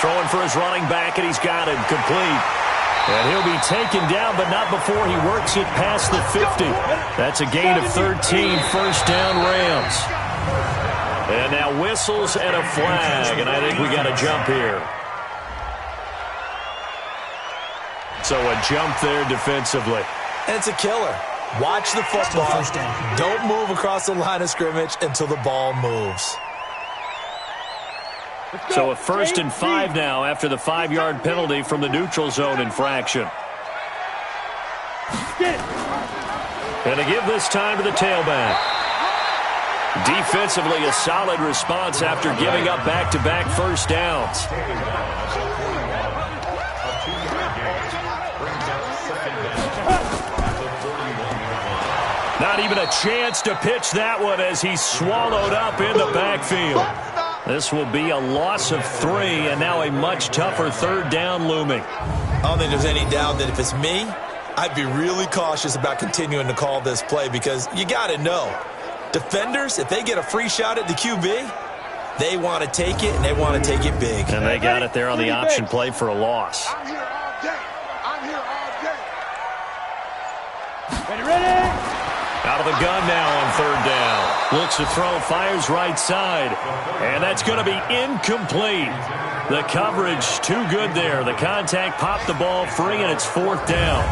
Throwing for his running back, and he's got him complete. And he'll be taken down, but not before he works it past the 50. That's a gain of 13, first down Rams. And now whistles and a flag, and I think we got a jump here. So a jump there defensively. And it's a killer. Watch the football. Don't move across the line of scrimmage until the ball moves. So a 1st and 5 now after the 5-yard penalty from the neutral zone infraction. And to give this time to the tailback. Defensively, a solid response after giving up back-to-back first downs. Not even a chance to pitch that one as he's swallowed up in the backfield. This will be a loss of 3, and now a much tougher 3rd down looming. I don't think there's any doubt that if it's me, I'd be really cautious about continuing to call this play because you got to know, defenders, if they get a free shot at the QB, they want to take it, and they want to take it big. And they got it there on the option play for a loss. I'm here all day. I'm here all day. Ready? Out of the gun now on 3rd down. Looks to throw, fires right side. And that's going to be incomplete. The coverage too good there. The contact popped the ball free, and it's 4th down.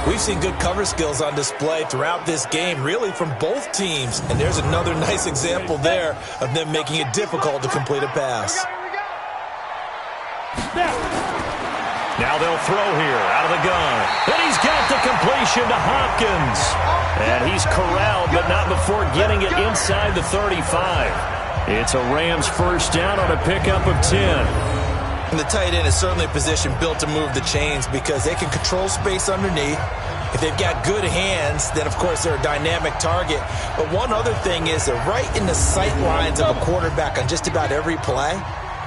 We've seen good cover skills on display throughout this game, really from both teams. And there's another nice example there of them making it difficult to complete a pass. Now they'll throw here out of the gun. And he's got the completion to Hopkins. And he's corralled, but not before getting it inside the 35. It's a Rams first down on a pickup of 10. And the tight end is certainly a position built to move the chains because they can control space underneath. If they've got good hands, then, of course, they're a dynamic target. But one other thing is they're right in the sight lines of a quarterback on just about every play,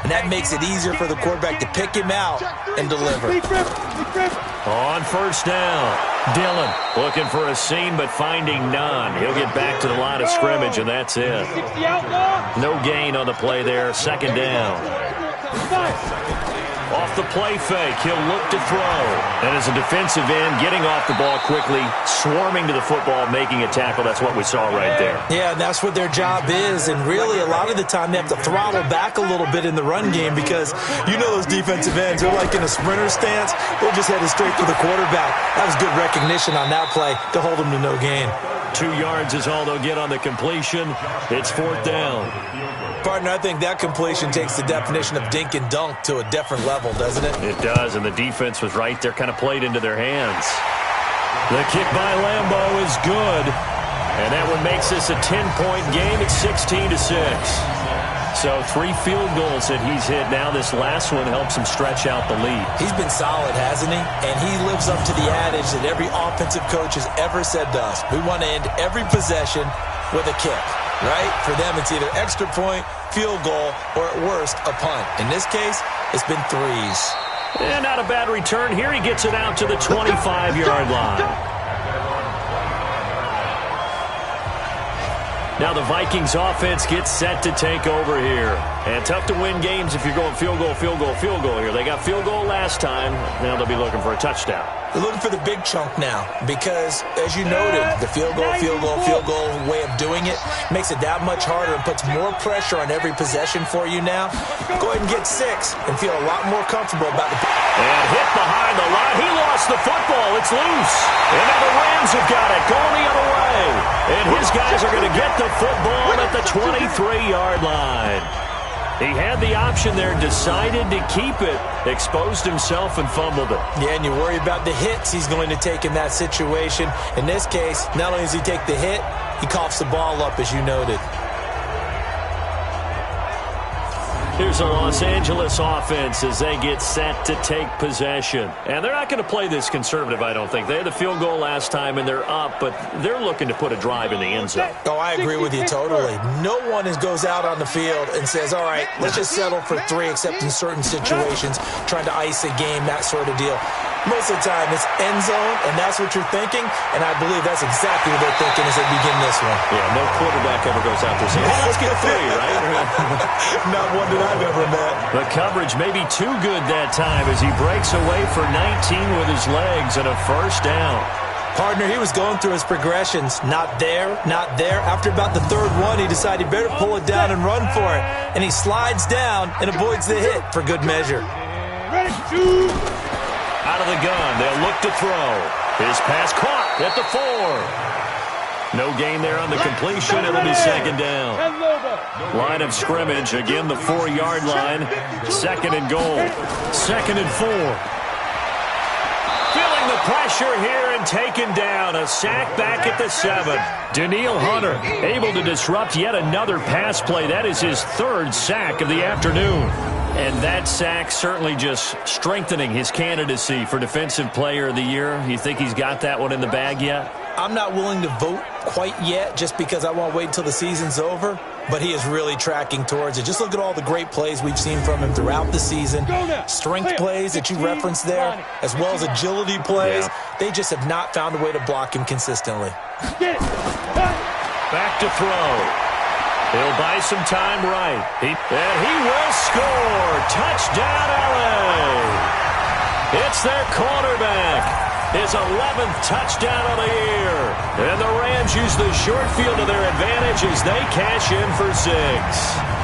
and that makes it easier for the quarterback to pick him out and deliver. On first down, Dillon looking for a seam but finding none. He'll get back to the line of scrimmage, and that's it. No gain on the play there. Second down. Off the play fake, he'll look to throw. And as a defensive end, getting off the ball quickly, swarming to the football, making a tackle. That's what we saw right there. Yeah, and that's what their job is. And really, a lot of the time, they have to throttle back a little bit in the run game because you know those defensive ends, they're like in a sprinter stance. They're just headed straight for the quarterback. That was good recognition on that play to hold them to no gain. 2 yards is all they'll get on the completion. It's fourth down. Partner, I think that completion takes the definition of dink and dunk to a different level, doesn't it? It does, and the defense was right there, kind of played into their hands. The kick by Lambo is good, and that one makes this a 10-point game. It's 16-6. So 3 field goals that he's hit now. This last one helps him stretch out the lead. He's been solid, hasn't he? And he lives up to the adage that every offensive coach has ever said to us. We want to end every possession with a kick. Right? For them, it's either extra point, field goal, or at worst, a punt. In this case, it's been 3s. And not a bad return. Here he gets it out to the 25-yard line. Now the Vikings offense gets set to take over here. And tough to win games if you're going field goal, field goal, field goal here. They got field goal last time. Now they'll be looking for a touchdown. They're looking for the big chunk now because, as you noted, the field goal way of doing it makes it that much harder and puts more pressure on every possession for you now. Go ahead and get 6 and feel a lot more comfortable about the... And hit behind the line. He lost the football. It's loose. And now the Rams have got it going the other way. And his guys are going to get the football at the 23-yard line. He had the option there, decided to keep it, exposed himself and fumbled it. Yeah, and you worry about the hits he's going to take in that situation. In this case, not only does he take the hit, he coughs the ball up, as you noted. Here's the Los Angeles offense as they get set to take possession. And they're not going to play this conservative, I don't think. They had the field goal last time, and they're up, but they're looking to put a drive in the end zone. Oh, I agree with you totally. No one goes out on the field and says, all right, let's just settle for 3, except in certain situations, trying to ice a game, that sort of deal. Most of the time, it's end zone, and that's what you're thinking, and I believe that's exactly what they're thinking as they begin this one. Yeah, no quarterback ever goes out there saying, hey, let's get 3, right? Not one that I've ever met. The coverage may be too good that time as he breaks away for 19 with his legs and a first down. Partner, he was going through his progressions. Not there, not there. After about the 3rd one, he decided he better pull it down and run for it. And he slides down and avoids the hit for good measure. Ready, shoot! Out of the gun, they'll look to throw. His pass caught at the 4. No gain there on the completion. It'll be second down. Line of scrimmage, again the 4-yard line. Second and goal. Second and 4. Feeling the pressure here and taken down. A sack back at the 7. Danielle Hunter able to disrupt yet another pass play. That is his 3rd sack of the afternoon. And that sack certainly just strengthening his candidacy for Defensive Player of the Year. You think he's got that one in the bag yet? I'm not willing to vote quite yet just because I want to wait until the season's over. But he is really tracking towards it. Just look at all the great plays we've seen from him throughout the season. Strength plays that you referenced there, as well as agility plays. Yeah. They just have not found a way to block him consistently. Back to throw. He'll buy some time right. And he will score. Touchdown, LA. It's their quarterback. His 11th touchdown of the year. And the Rams use the short field to their advantage as they cash in for 6.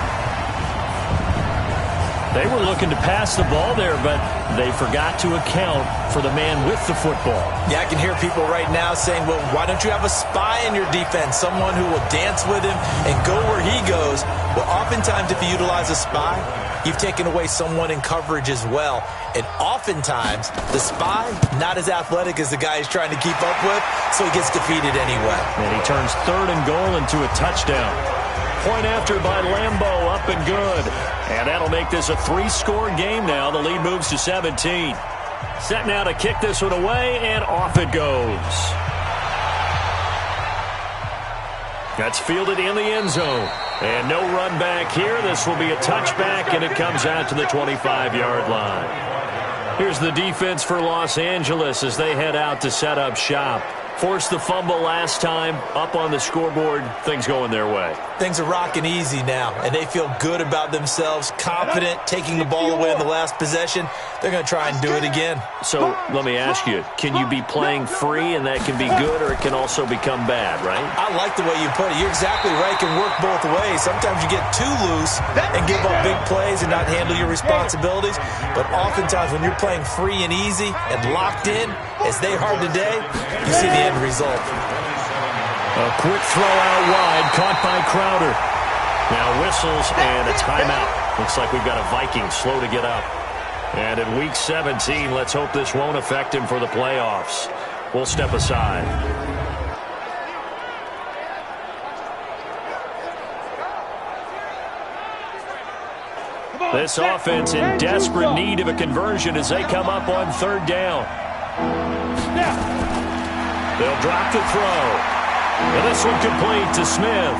They were looking to pass the ball there, but they forgot to account for the man with the football. Yeah, I can hear people right now saying, well, why don't you have a spy in your defense, someone who will dance with him and go where he goes? Well, oftentimes if you utilize a spy, you've taken away someone in coverage as well. And oftentimes, the spy, not as athletic as the guy he's trying to keep up with, so he gets defeated anyway. And he turns 3rd and goal into a touchdown. Point after by Lambo, up and good. And that'll make this a 3-score game now. The lead moves to 17. Set now to kick this one away, and off it goes. That's fielded in the end zone. And no run back here. This will be a touchback, and it comes out to the 25-yard line. Here's the defense for Los Angeles as they head out to set up shop. Forced the fumble last time, up on the scoreboard, things going their way. Things are rocking easy now, and they feel good about themselves, confident, taking the ball away in the last possession. They're going to try and do it again. So let me ask you, can you be playing free and that can be good, or it can also become bad, right? I like the way you put it. You're exactly right. It can work both ways. Sometimes you get too loose and give up big plays and not handle your responsibilities. But oftentimes when you're playing free and easy and locked in, as they are today, you see the end result. A quick throw out wide, caught by Crowder. Now whistles and a timeout. Looks like we've got a Viking slow to get up. And in Week 17, let's hope this won't affect him for the playoffs. We'll step aside. This offense in desperate need of a conversion as they come up on third down. They'll drop the throw. And this one complete to Smith.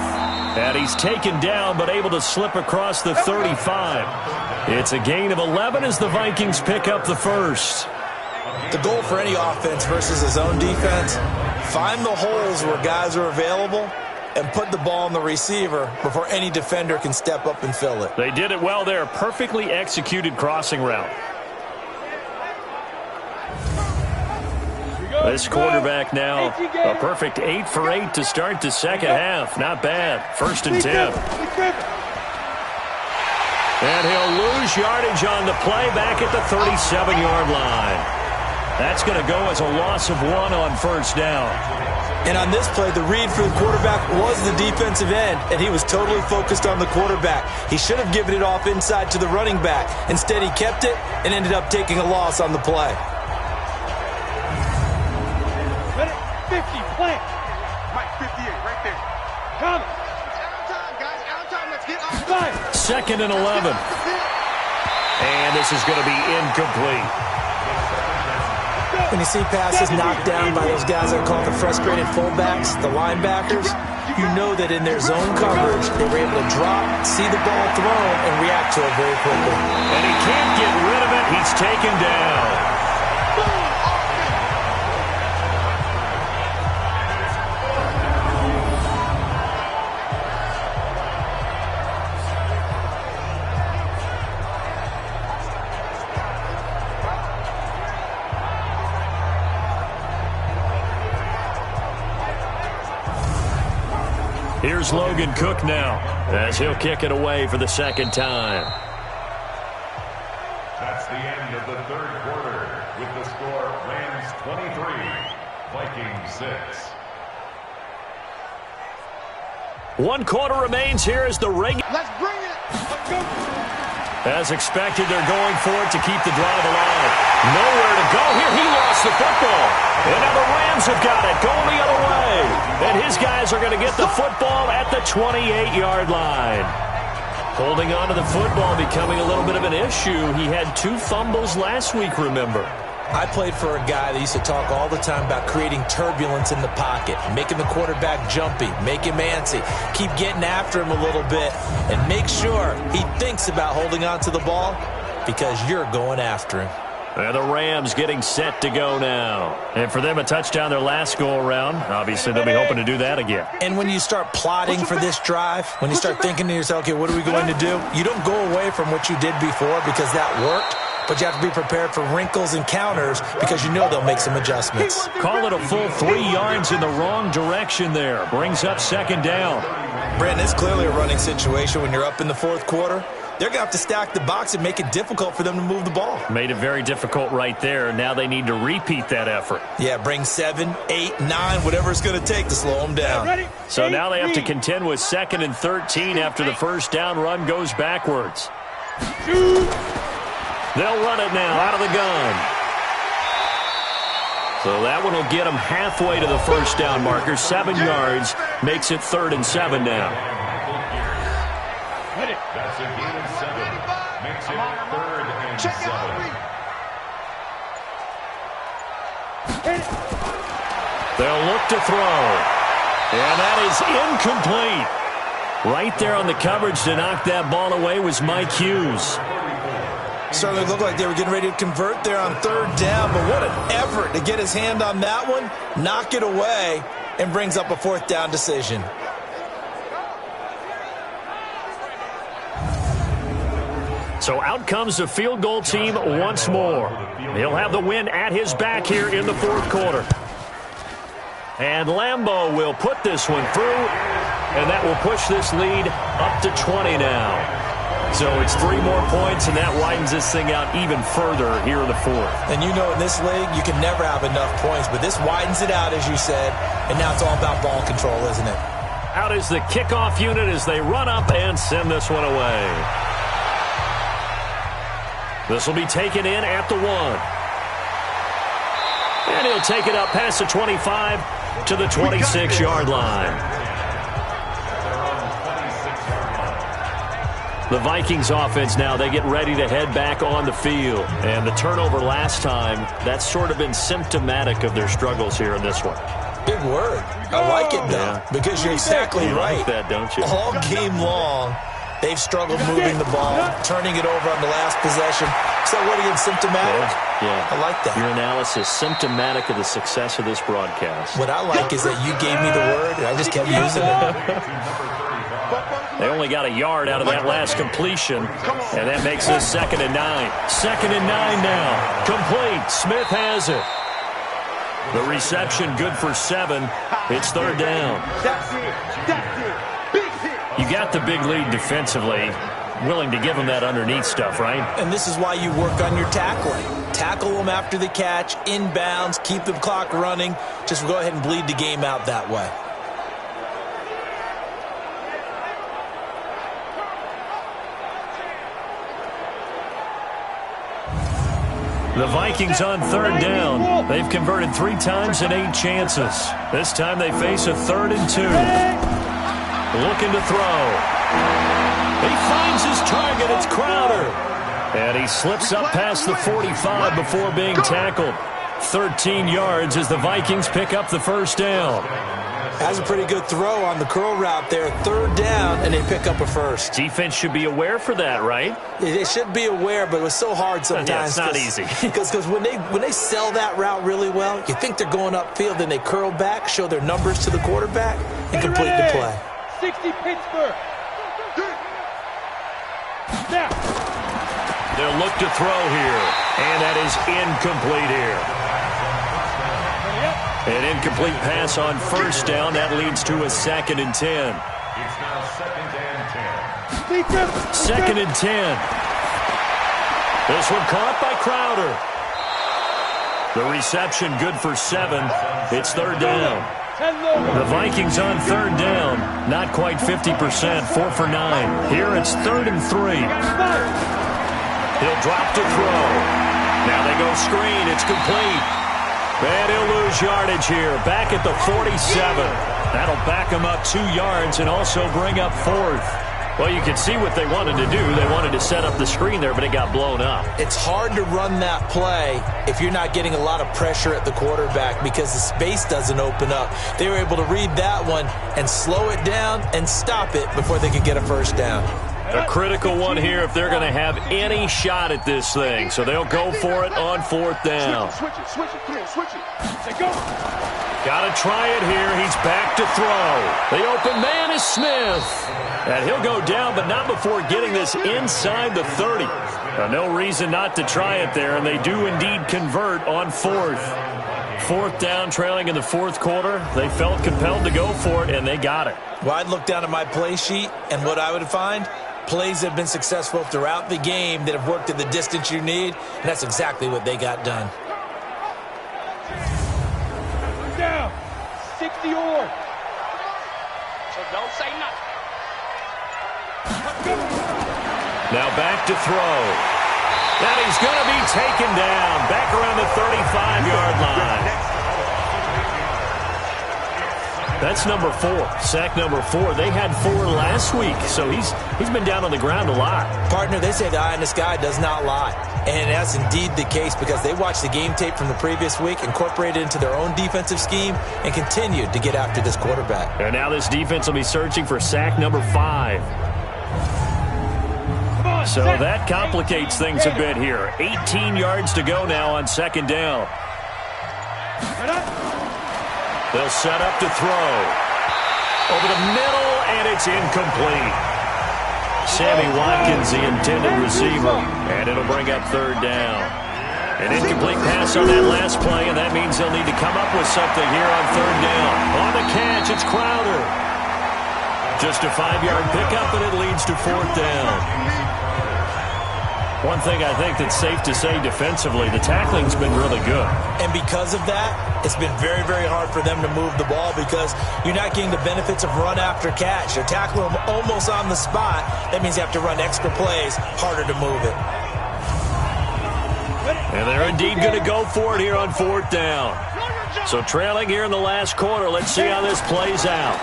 And he's taken down but able to slip across the 35. It's a gain of 11 as the Vikings pick up the first. The goal for any offense versus his own defense, find the holes where guys are available and put the ball on the receiver before any defender can step up and fill it. They did it well there. Perfectly executed crossing route. This quarterback now a perfect 8 for 8 to start the second half. Not bad. 1st and 10. And he'll lose yardage on the play back at the 37-yard line. That's going to go as a loss of 1 on first down. And on this play, the read for the quarterback was the defensive end, and he was totally focused on the quarterback. He should have given it off inside to the running back. Instead, he kept it and ended up taking a loss on the play. 50, plant. Mike, 58, right there. Come. Out time, guys. Out time. Let's get off. 2nd and 11. And this is going to be incomplete. When you see passes knocked down by those guys that call the frustrated fullbacks, the linebackers, you know that in their zone coverage, they were able to drop, see the ball thrown, and react to it very quickly. And he can't get rid of it. He's taken down. Here's Logan Cook now as he'll kick it away for the second time. That's the end of the third quarter with the score Rams 23, Vikings 6. 1 quarter remains here as the ring. Let's bring it. Let's go. As expected, they're going for it to keep the drive alive. Nowhere to go here. He lost the football. And now the Rams have got it going the other way. And his guys are going to get the football at the 28-yard line. Holding on to the football becoming a little bit of an issue. He had 2 fumbles last week, remember. I played for a guy that used to talk all the time about creating turbulence in the pocket, making the quarterback jumpy, make him antsy, keep getting after him a little bit, and make sure he thinks about holding on to the ball because you're going after him. And the Rams getting set to go now. And for them, a touchdown their last go-around. Obviously, they'll be hoping to do that again. And when you start plotting for this drive, when you start thinking to yourself, okay, what are we going to do? You don't go away from what you did before because that worked. But you have to be prepared for wrinkles and counters because you know they'll make some adjustments. Call it a full 3 yards in the wrong direction there. Brings up second down. Brandon, it's clearly a running situation when you're up in the fourth quarter. They're going to have to stack the box and make it difficult for them to move the ball. Made it very difficult right there. Now they need to repeat that effort. Yeah, bring 7, 8, 9, whatever it's going to take to slow them down. So now they have to contend with 2nd and 13 after the first down run goes backwards. They'll run it now out of the gun. So that one will get them halfway to the first down marker. 7 yards makes it 3rd and 7 now. That's a gain of 7. Makes it 3rd and 7. They'll look to throw. And that is incomplete. Right there on the coverage to knock that ball away was Mike Hughes. Certainly looked like they were getting ready to convert there on third down, but what an effort to get his hand on that one, knock it away, and brings up a fourth down decision. So out comes the field goal team once more. He'll have the win at his back here in the fourth quarter. And Lambeau will put this one through, and that will push this lead up to 20 now. So it's 3 more points, and that widens this thing out even further here in the fourth. And you know in this league, you can never have enough points, but this widens it out, as you said, and now it's all about ball control, isn't it? Out is the kickoff unit as they run up and send this one away. This will be taken in at the 1. And he'll take it up past the 25 to the 26-yard line. The Vikings offense now, they get ready to head back on the field. And the turnover last time, that's sort of been symptomatic of their struggles here in this one. Big word. I like it, though, because you're exactly right. Like that, don't you? All game long, they've struggled moving the ball, turning it over on the last possession. So what again, symptomatic? Yeah. I like that. Your analysis, symptomatic of the success of this broadcast. What I like is that you gave me the word, and I just kept using it. They only got a yard out of that last completion, and that makes this 2nd and 9. 2nd and 9 now. Complete. Smith has it. The reception good for 7. It's 3rd down. That's it. Big hit. You got the big lead defensively. Willing to give them that underneath stuff, right? And this is why you work on your tackling. Tackle them after the catch, inbounds, keep the clock running. Just go ahead and bleed the game out that way. The Vikings on 3rd down. They've converted 3 times in 8 chances. This time they face a 3rd and 2. Looking to throw. He finds his target. It's Crowder. And he slips up past the 45 before being tackled. 13 yards as the Vikings pick up the 1st down. Has a pretty good throw on the curl route there. 3rd down, and they pick up a 1st. Defense should be aware for that, right? They should be aware, but it was so hard sometimes. Yeah, it's not easy. Because when they sell that route really well, you think they're going upfield, then they curl back, show their numbers to the quarterback, and complete the play. 60 Pittsburgh. Now. They'll look to throw here, and that is incomplete here. An incomplete pass on 1st down. That leads to a 2nd and 10. It's now 2nd and 10. 2nd and 10. This one caught by Crowder. The reception good for 7. It's 3rd down. The Vikings on 3rd down. Not quite 50%. 4 for 9. Here it's 3rd and 3. He'll drop to throw. Now they go screen. It's complete. And he'll lose yardage here. Back at the 47. That'll back him up 2 yards and also bring up 4th. Well, you can see what they wanted to do. They wanted to set up the screen there, but it got blown up. It's hard to run that play if you're not getting a lot of pressure at the quarterback because the space doesn't open up. They were able to read that one and slow it down and stop it before they could get a 1st down. A critical one here if they're going to have any shot at this thing. So they'll go for it on 4th down. Switch it. Come on, switch it. Say go. Got to try it here. He's back to throw. The open man is Smith. And he'll go down, but not before getting this inside the 30. No reason not to try it there, and they do indeed convert on 4th. 4th down, trailing in the 4th quarter. They felt compelled to go for it, and they got it. Well, I'd look down at my play sheet, and what I would find, plays that have been successful throughout the game that have worked at the distance you need, and that's exactly what they got done. Down. 60 or. So don't say nothing. Now back to throw. And he's going to be taken down. Back around the 35-yard line. That's number 4. Sack number 4. They had 4 last week, so he's been down on the ground a lot. Partner, they say the eye in the sky does not lie. And that's indeed the case because they watched the game tape from the previous week, incorporated it into their own defensive scheme, and continued to get after this quarterback. And now this defense will be searching for sack number 5. So that complicates things a bit here. 18 yards to go now on second down. They'll set up to throw. Over the middle, and it's incomplete. Sammy Watkins, the intended receiver, and it'll bring up third down. An incomplete pass on that last play, and that means they'll need to come up with something here on third down. On the catch, it's Crowder. Just a 5-yard pickup, and it leads to fourth down. One thing I think that's safe to say defensively, the tackling's been really good. And because of that, it's been very, very hard for them to move the ball because you're not getting the benefits of run after catch. You're tackling them almost on the spot. That means you have to run extra plays, harder to move it. And they're indeed going to go for it here on fourth down. So trailing here in the last quarter, let's see how this plays out.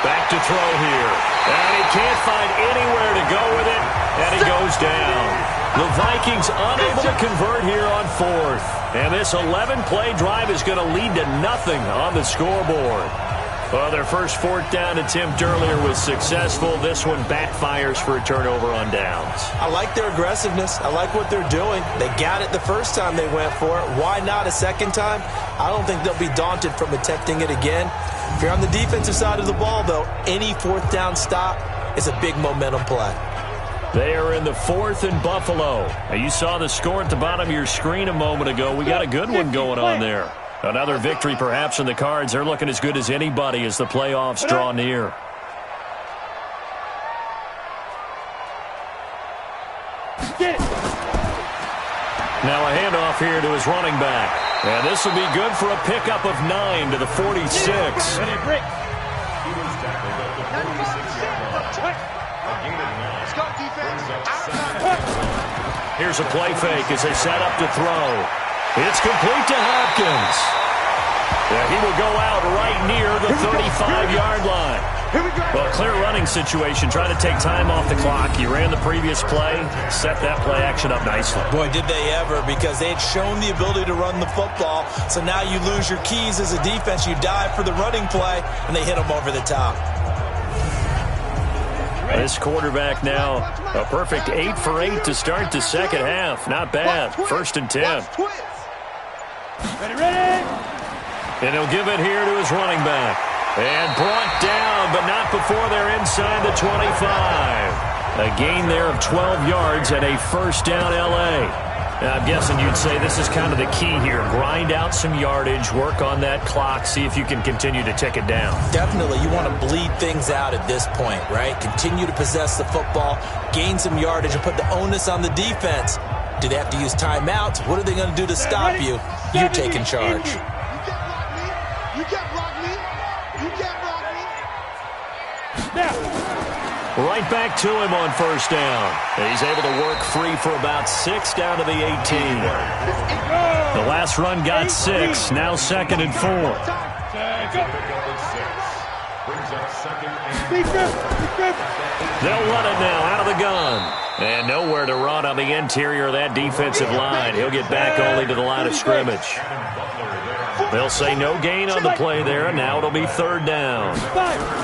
Back to throw here. And he can't find anywhere to go with it. And he goes down. The Vikings unable to convert here on fourth. And this 11-play drive is going to lead to nothing on the scoreboard. Well, their first fourth down attempt earlier was successful. This one backfires for a turnover on downs. I like their aggressiveness. I like what they're doing. They got it the first time they went for it. Why not a second time? I don't think they'll be daunted from attempting it again. If you're on the defensive side of the ball, though, any fourth down stop is a big momentum play. They are in the fourth in Buffalo. Now, you saw the score at the bottom of your screen a moment ago. We got a good one going on there. Another victory perhaps in the cards. They're looking as good as anybody as the playoffs draw near. Now a handoff here to his running back. And this will be good for a pickup of 9 to the 46. Here's a play fake as they set up to throw. It's complete to Hopkins. Yeah, he will go out right near the 35-yard line. Well, clear running situation. Try to take time off the clock. You ran the previous play, set that play action up nicely. Boy, did they ever, because they had shown the ability to run the football. So now you lose your keys as a defense. You dive for the running play, and they hit them over the top. This quarterback now a perfect 8 for 8 to start the second half. Not bad. First and 10. Ready. And he'll give it here to his running back. And brought down, but not before they're inside the 25. A gain there of 12 yards and a first down L.A. Now, I'm guessing you'd say this is kind of the key here. Grind out some yardage, work on that clock, see if you can continue to tick it down. Definitely. You want to bleed things out at this point, right? Continue to possess the football, gain some yardage, and put the onus on the defense. Do they have to use timeouts? What are they going to do to stop you? You're taking charge. You can't block me. You can't block me. Now. Right back to him on first down. He's able to work free for about 6 down to the 18. The last run got 6. Now second and 4. They'll run it now out of the gun. And nowhere to run on the interior of that defensive line. He'll get back only to the line of scrimmage. They'll say no gain on the play there, and now it'll be third down.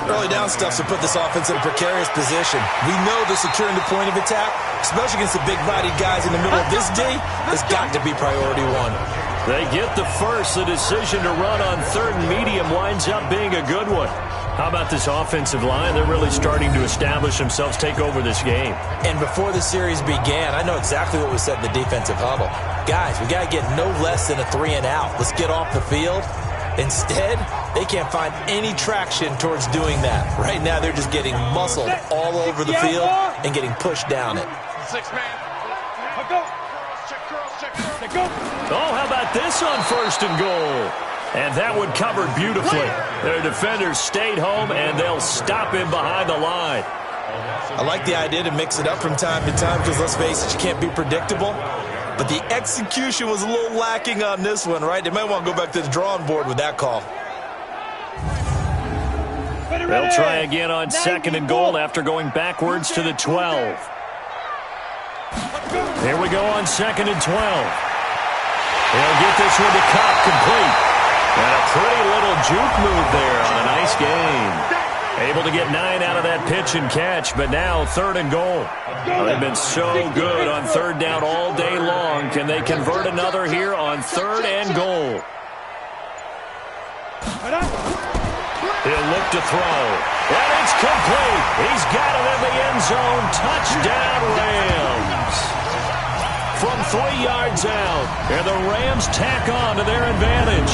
Early down stuff to put this offense in a precarious position. We know the securing the point of attack, especially against the big-bodied guys in the middle of this D, has got to be priority one. They get the first. The decision to run on third and medium winds up being a good one. How about this offensive line? They're really starting to establish themselves, take over this game. And before the series began, I know exactly what was said in the defensive huddle. Guys, we got to get no less than a 3-and-out. Let's get off the field. Instead, they can't find any traction towards doing that. Right now, they're just getting muscled all over the field and getting pushed down it. 6-man. Oh, how about this on first and goal? And that one covered beautifully. Their defenders stayed home, and they'll stop him behind the line. I like the idea to mix it up from time to time because, let's face it, you can't be predictable. But the execution was a little lacking on this one, right? They might want to go back to the drawing board with that call. They'll try again on 2nd and goal after going backwards to the 12. Here we go on 2nd and 12. They'll get this one to Cup, complete. And a pretty little juke move there on a nice game. Able to get 9 out of that pitch and catch, but now 3rd and goal. They've been so good on 3rd down all day long. Can they convert another here on 3rd and goal? He'll look to throw. And it's complete. He's got it in the end zone. Touchdown, Rams. From 3 yards out. And the Rams tack on to their advantage.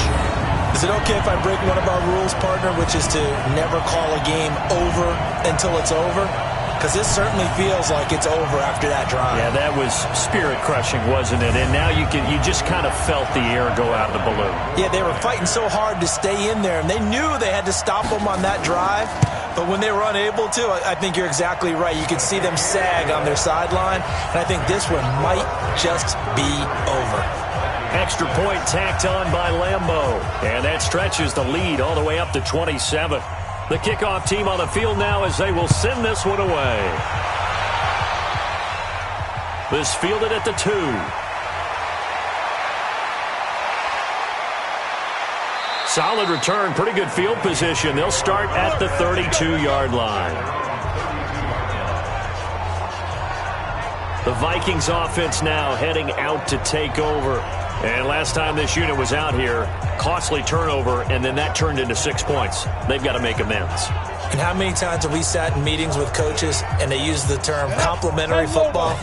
Is it okay if I break one of our rules, partner, which is to never call a game over until it's over? Because this certainly feels like it's over after that drive. Yeah, that was spirit-crushing, wasn't it? And now you just kind of felt the air go out of the balloon. Yeah, they were fighting so hard to stay in there, and they knew they had to stop them on that drive. But when they were unable to, I think you're exactly right. You could see them sag on their sideline, and I think this one might just be over. Extra point tacked on by Lambeau. And that stretches the lead all the way up to 27. The kickoff team on the field now as they will send this one away. This fielded at the 2. Solid return, pretty good field position. They'll start at the 32-yard line. The Vikings offense now heading out to take over. And last time this unit was out here, costly turnover, and then that turned into 6 points. They've got to make amends. And how many times have we sat in meetings with coaches and they use the term complementary football?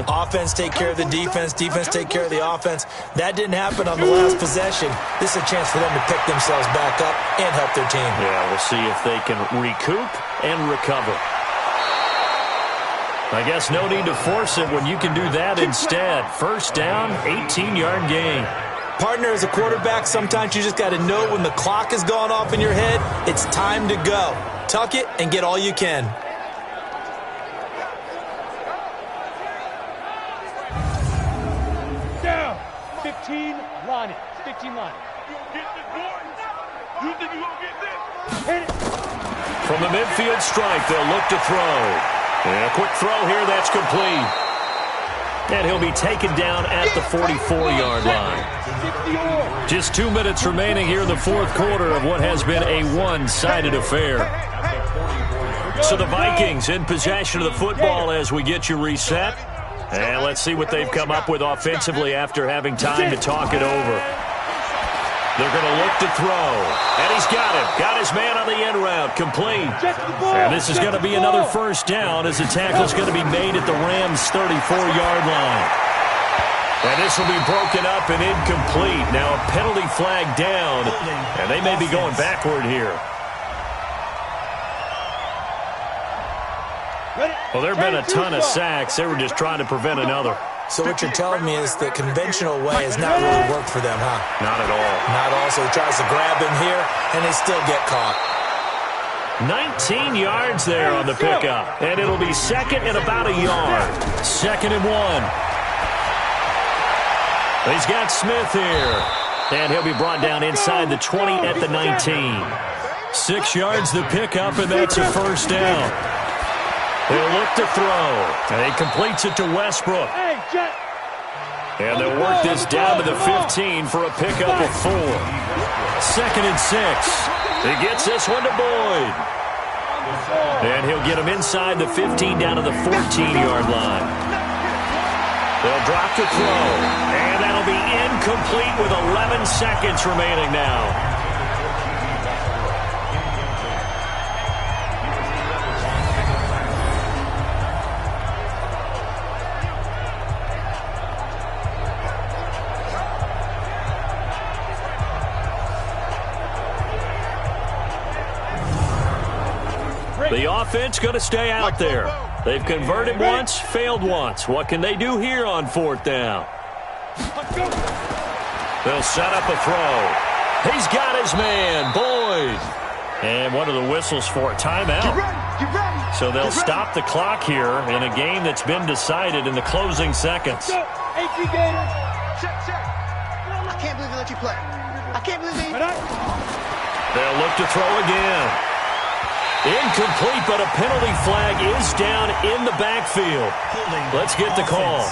Offense take care of the defense, defense take care of the offense. That didn't happen on the last possession. This is a chance for them to pick themselves back up and help their team. Yeah, we'll see if they can recoup and recover. I guess no need to force it when you can do that instead. First down, 18-yard gain. Partner, as a quarterback, sometimes you just got to know when the clock has gone off in your head, it's time to go. Tuck it and get all you can. Down. 15, line it. 15, line it. You think you gonna get this? Hit it. From the midfield stripe, they'll look to throw. And a quick throw here, that's complete. And he'll be taken down at the 44-yard line. Just 2 minutes remaining here in the fourth quarter of what has been a one-sided affair. So the Vikings in possession of the football as we get you reset. And let's see what they've come up with offensively after having time to talk it over. They're going to look to throw. And he's got it. Got his man on the end route. Complete. And this is going to be another first down as the tackle's going to be made at the Rams' 34-yard line. And this will be broken up and incomplete. Now a penalty flag down. And they may be going backward here. Well, there have been a ton of sacks. They were just trying to prevent another. So what you're telling me is the conventional way has not really worked for them, huh? Not at all. Not all. So he tries to grab him here, and they still get caught. 19 yards there on the pickup. And it'll be second and about a yard. 2nd and 1. He's got Smith here. And he'll be brought down inside the 20 at the 19. 6 yards the pickup, and that's a first down. They'll look to throw. And he completes it to Westbrook. And they'll work this down to the 15 for a pickup of 4. 2nd and 6. He gets this one to Boyd. And he'll get him inside the 15 down to the 14-yard line. They'll drop to throw. And that'll be incomplete with 11 seconds remaining now. The offense going to stay out there. They've converted once, failed once. What can they do here on 4th down? They'll set up a throw. He's got his man, Boyd. And what are the whistles for? Timeout. So they'll stop the clock here in a game that's been decided in the closing seconds. I can't believe they let you play. I can't believe they... They'll look to throw again. Incomplete, but a penalty flag is down in the backfield. Let's get the call.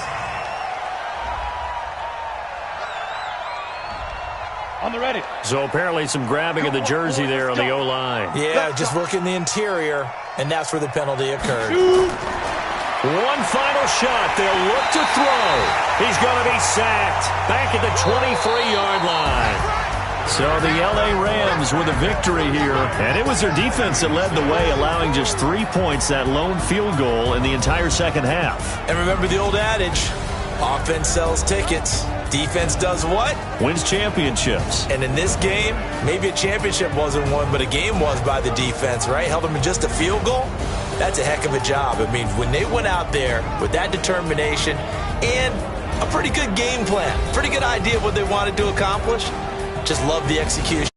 On the ready. So apparently some grabbing of the jersey there on the O-line. Yeah, just working the interior, and that's where the penalty occurred. One final shot. They'll look to throw. He's going to be sacked back at the 23-yard line. So the L.A. Rams with a victory here. And it was their defense that led the way, allowing just 3 points, that lone field goal in the entire second half. And remember the old adage, offense sells tickets. Defense does what? Wins championships. And in this game, maybe a championship wasn't won, but a game was by the defense, right? Held them in just a field goal. That's a heck of a job. I mean, when they went out there with that determination and a pretty good game plan, pretty good idea of what they wanted to accomplish, just love the execution.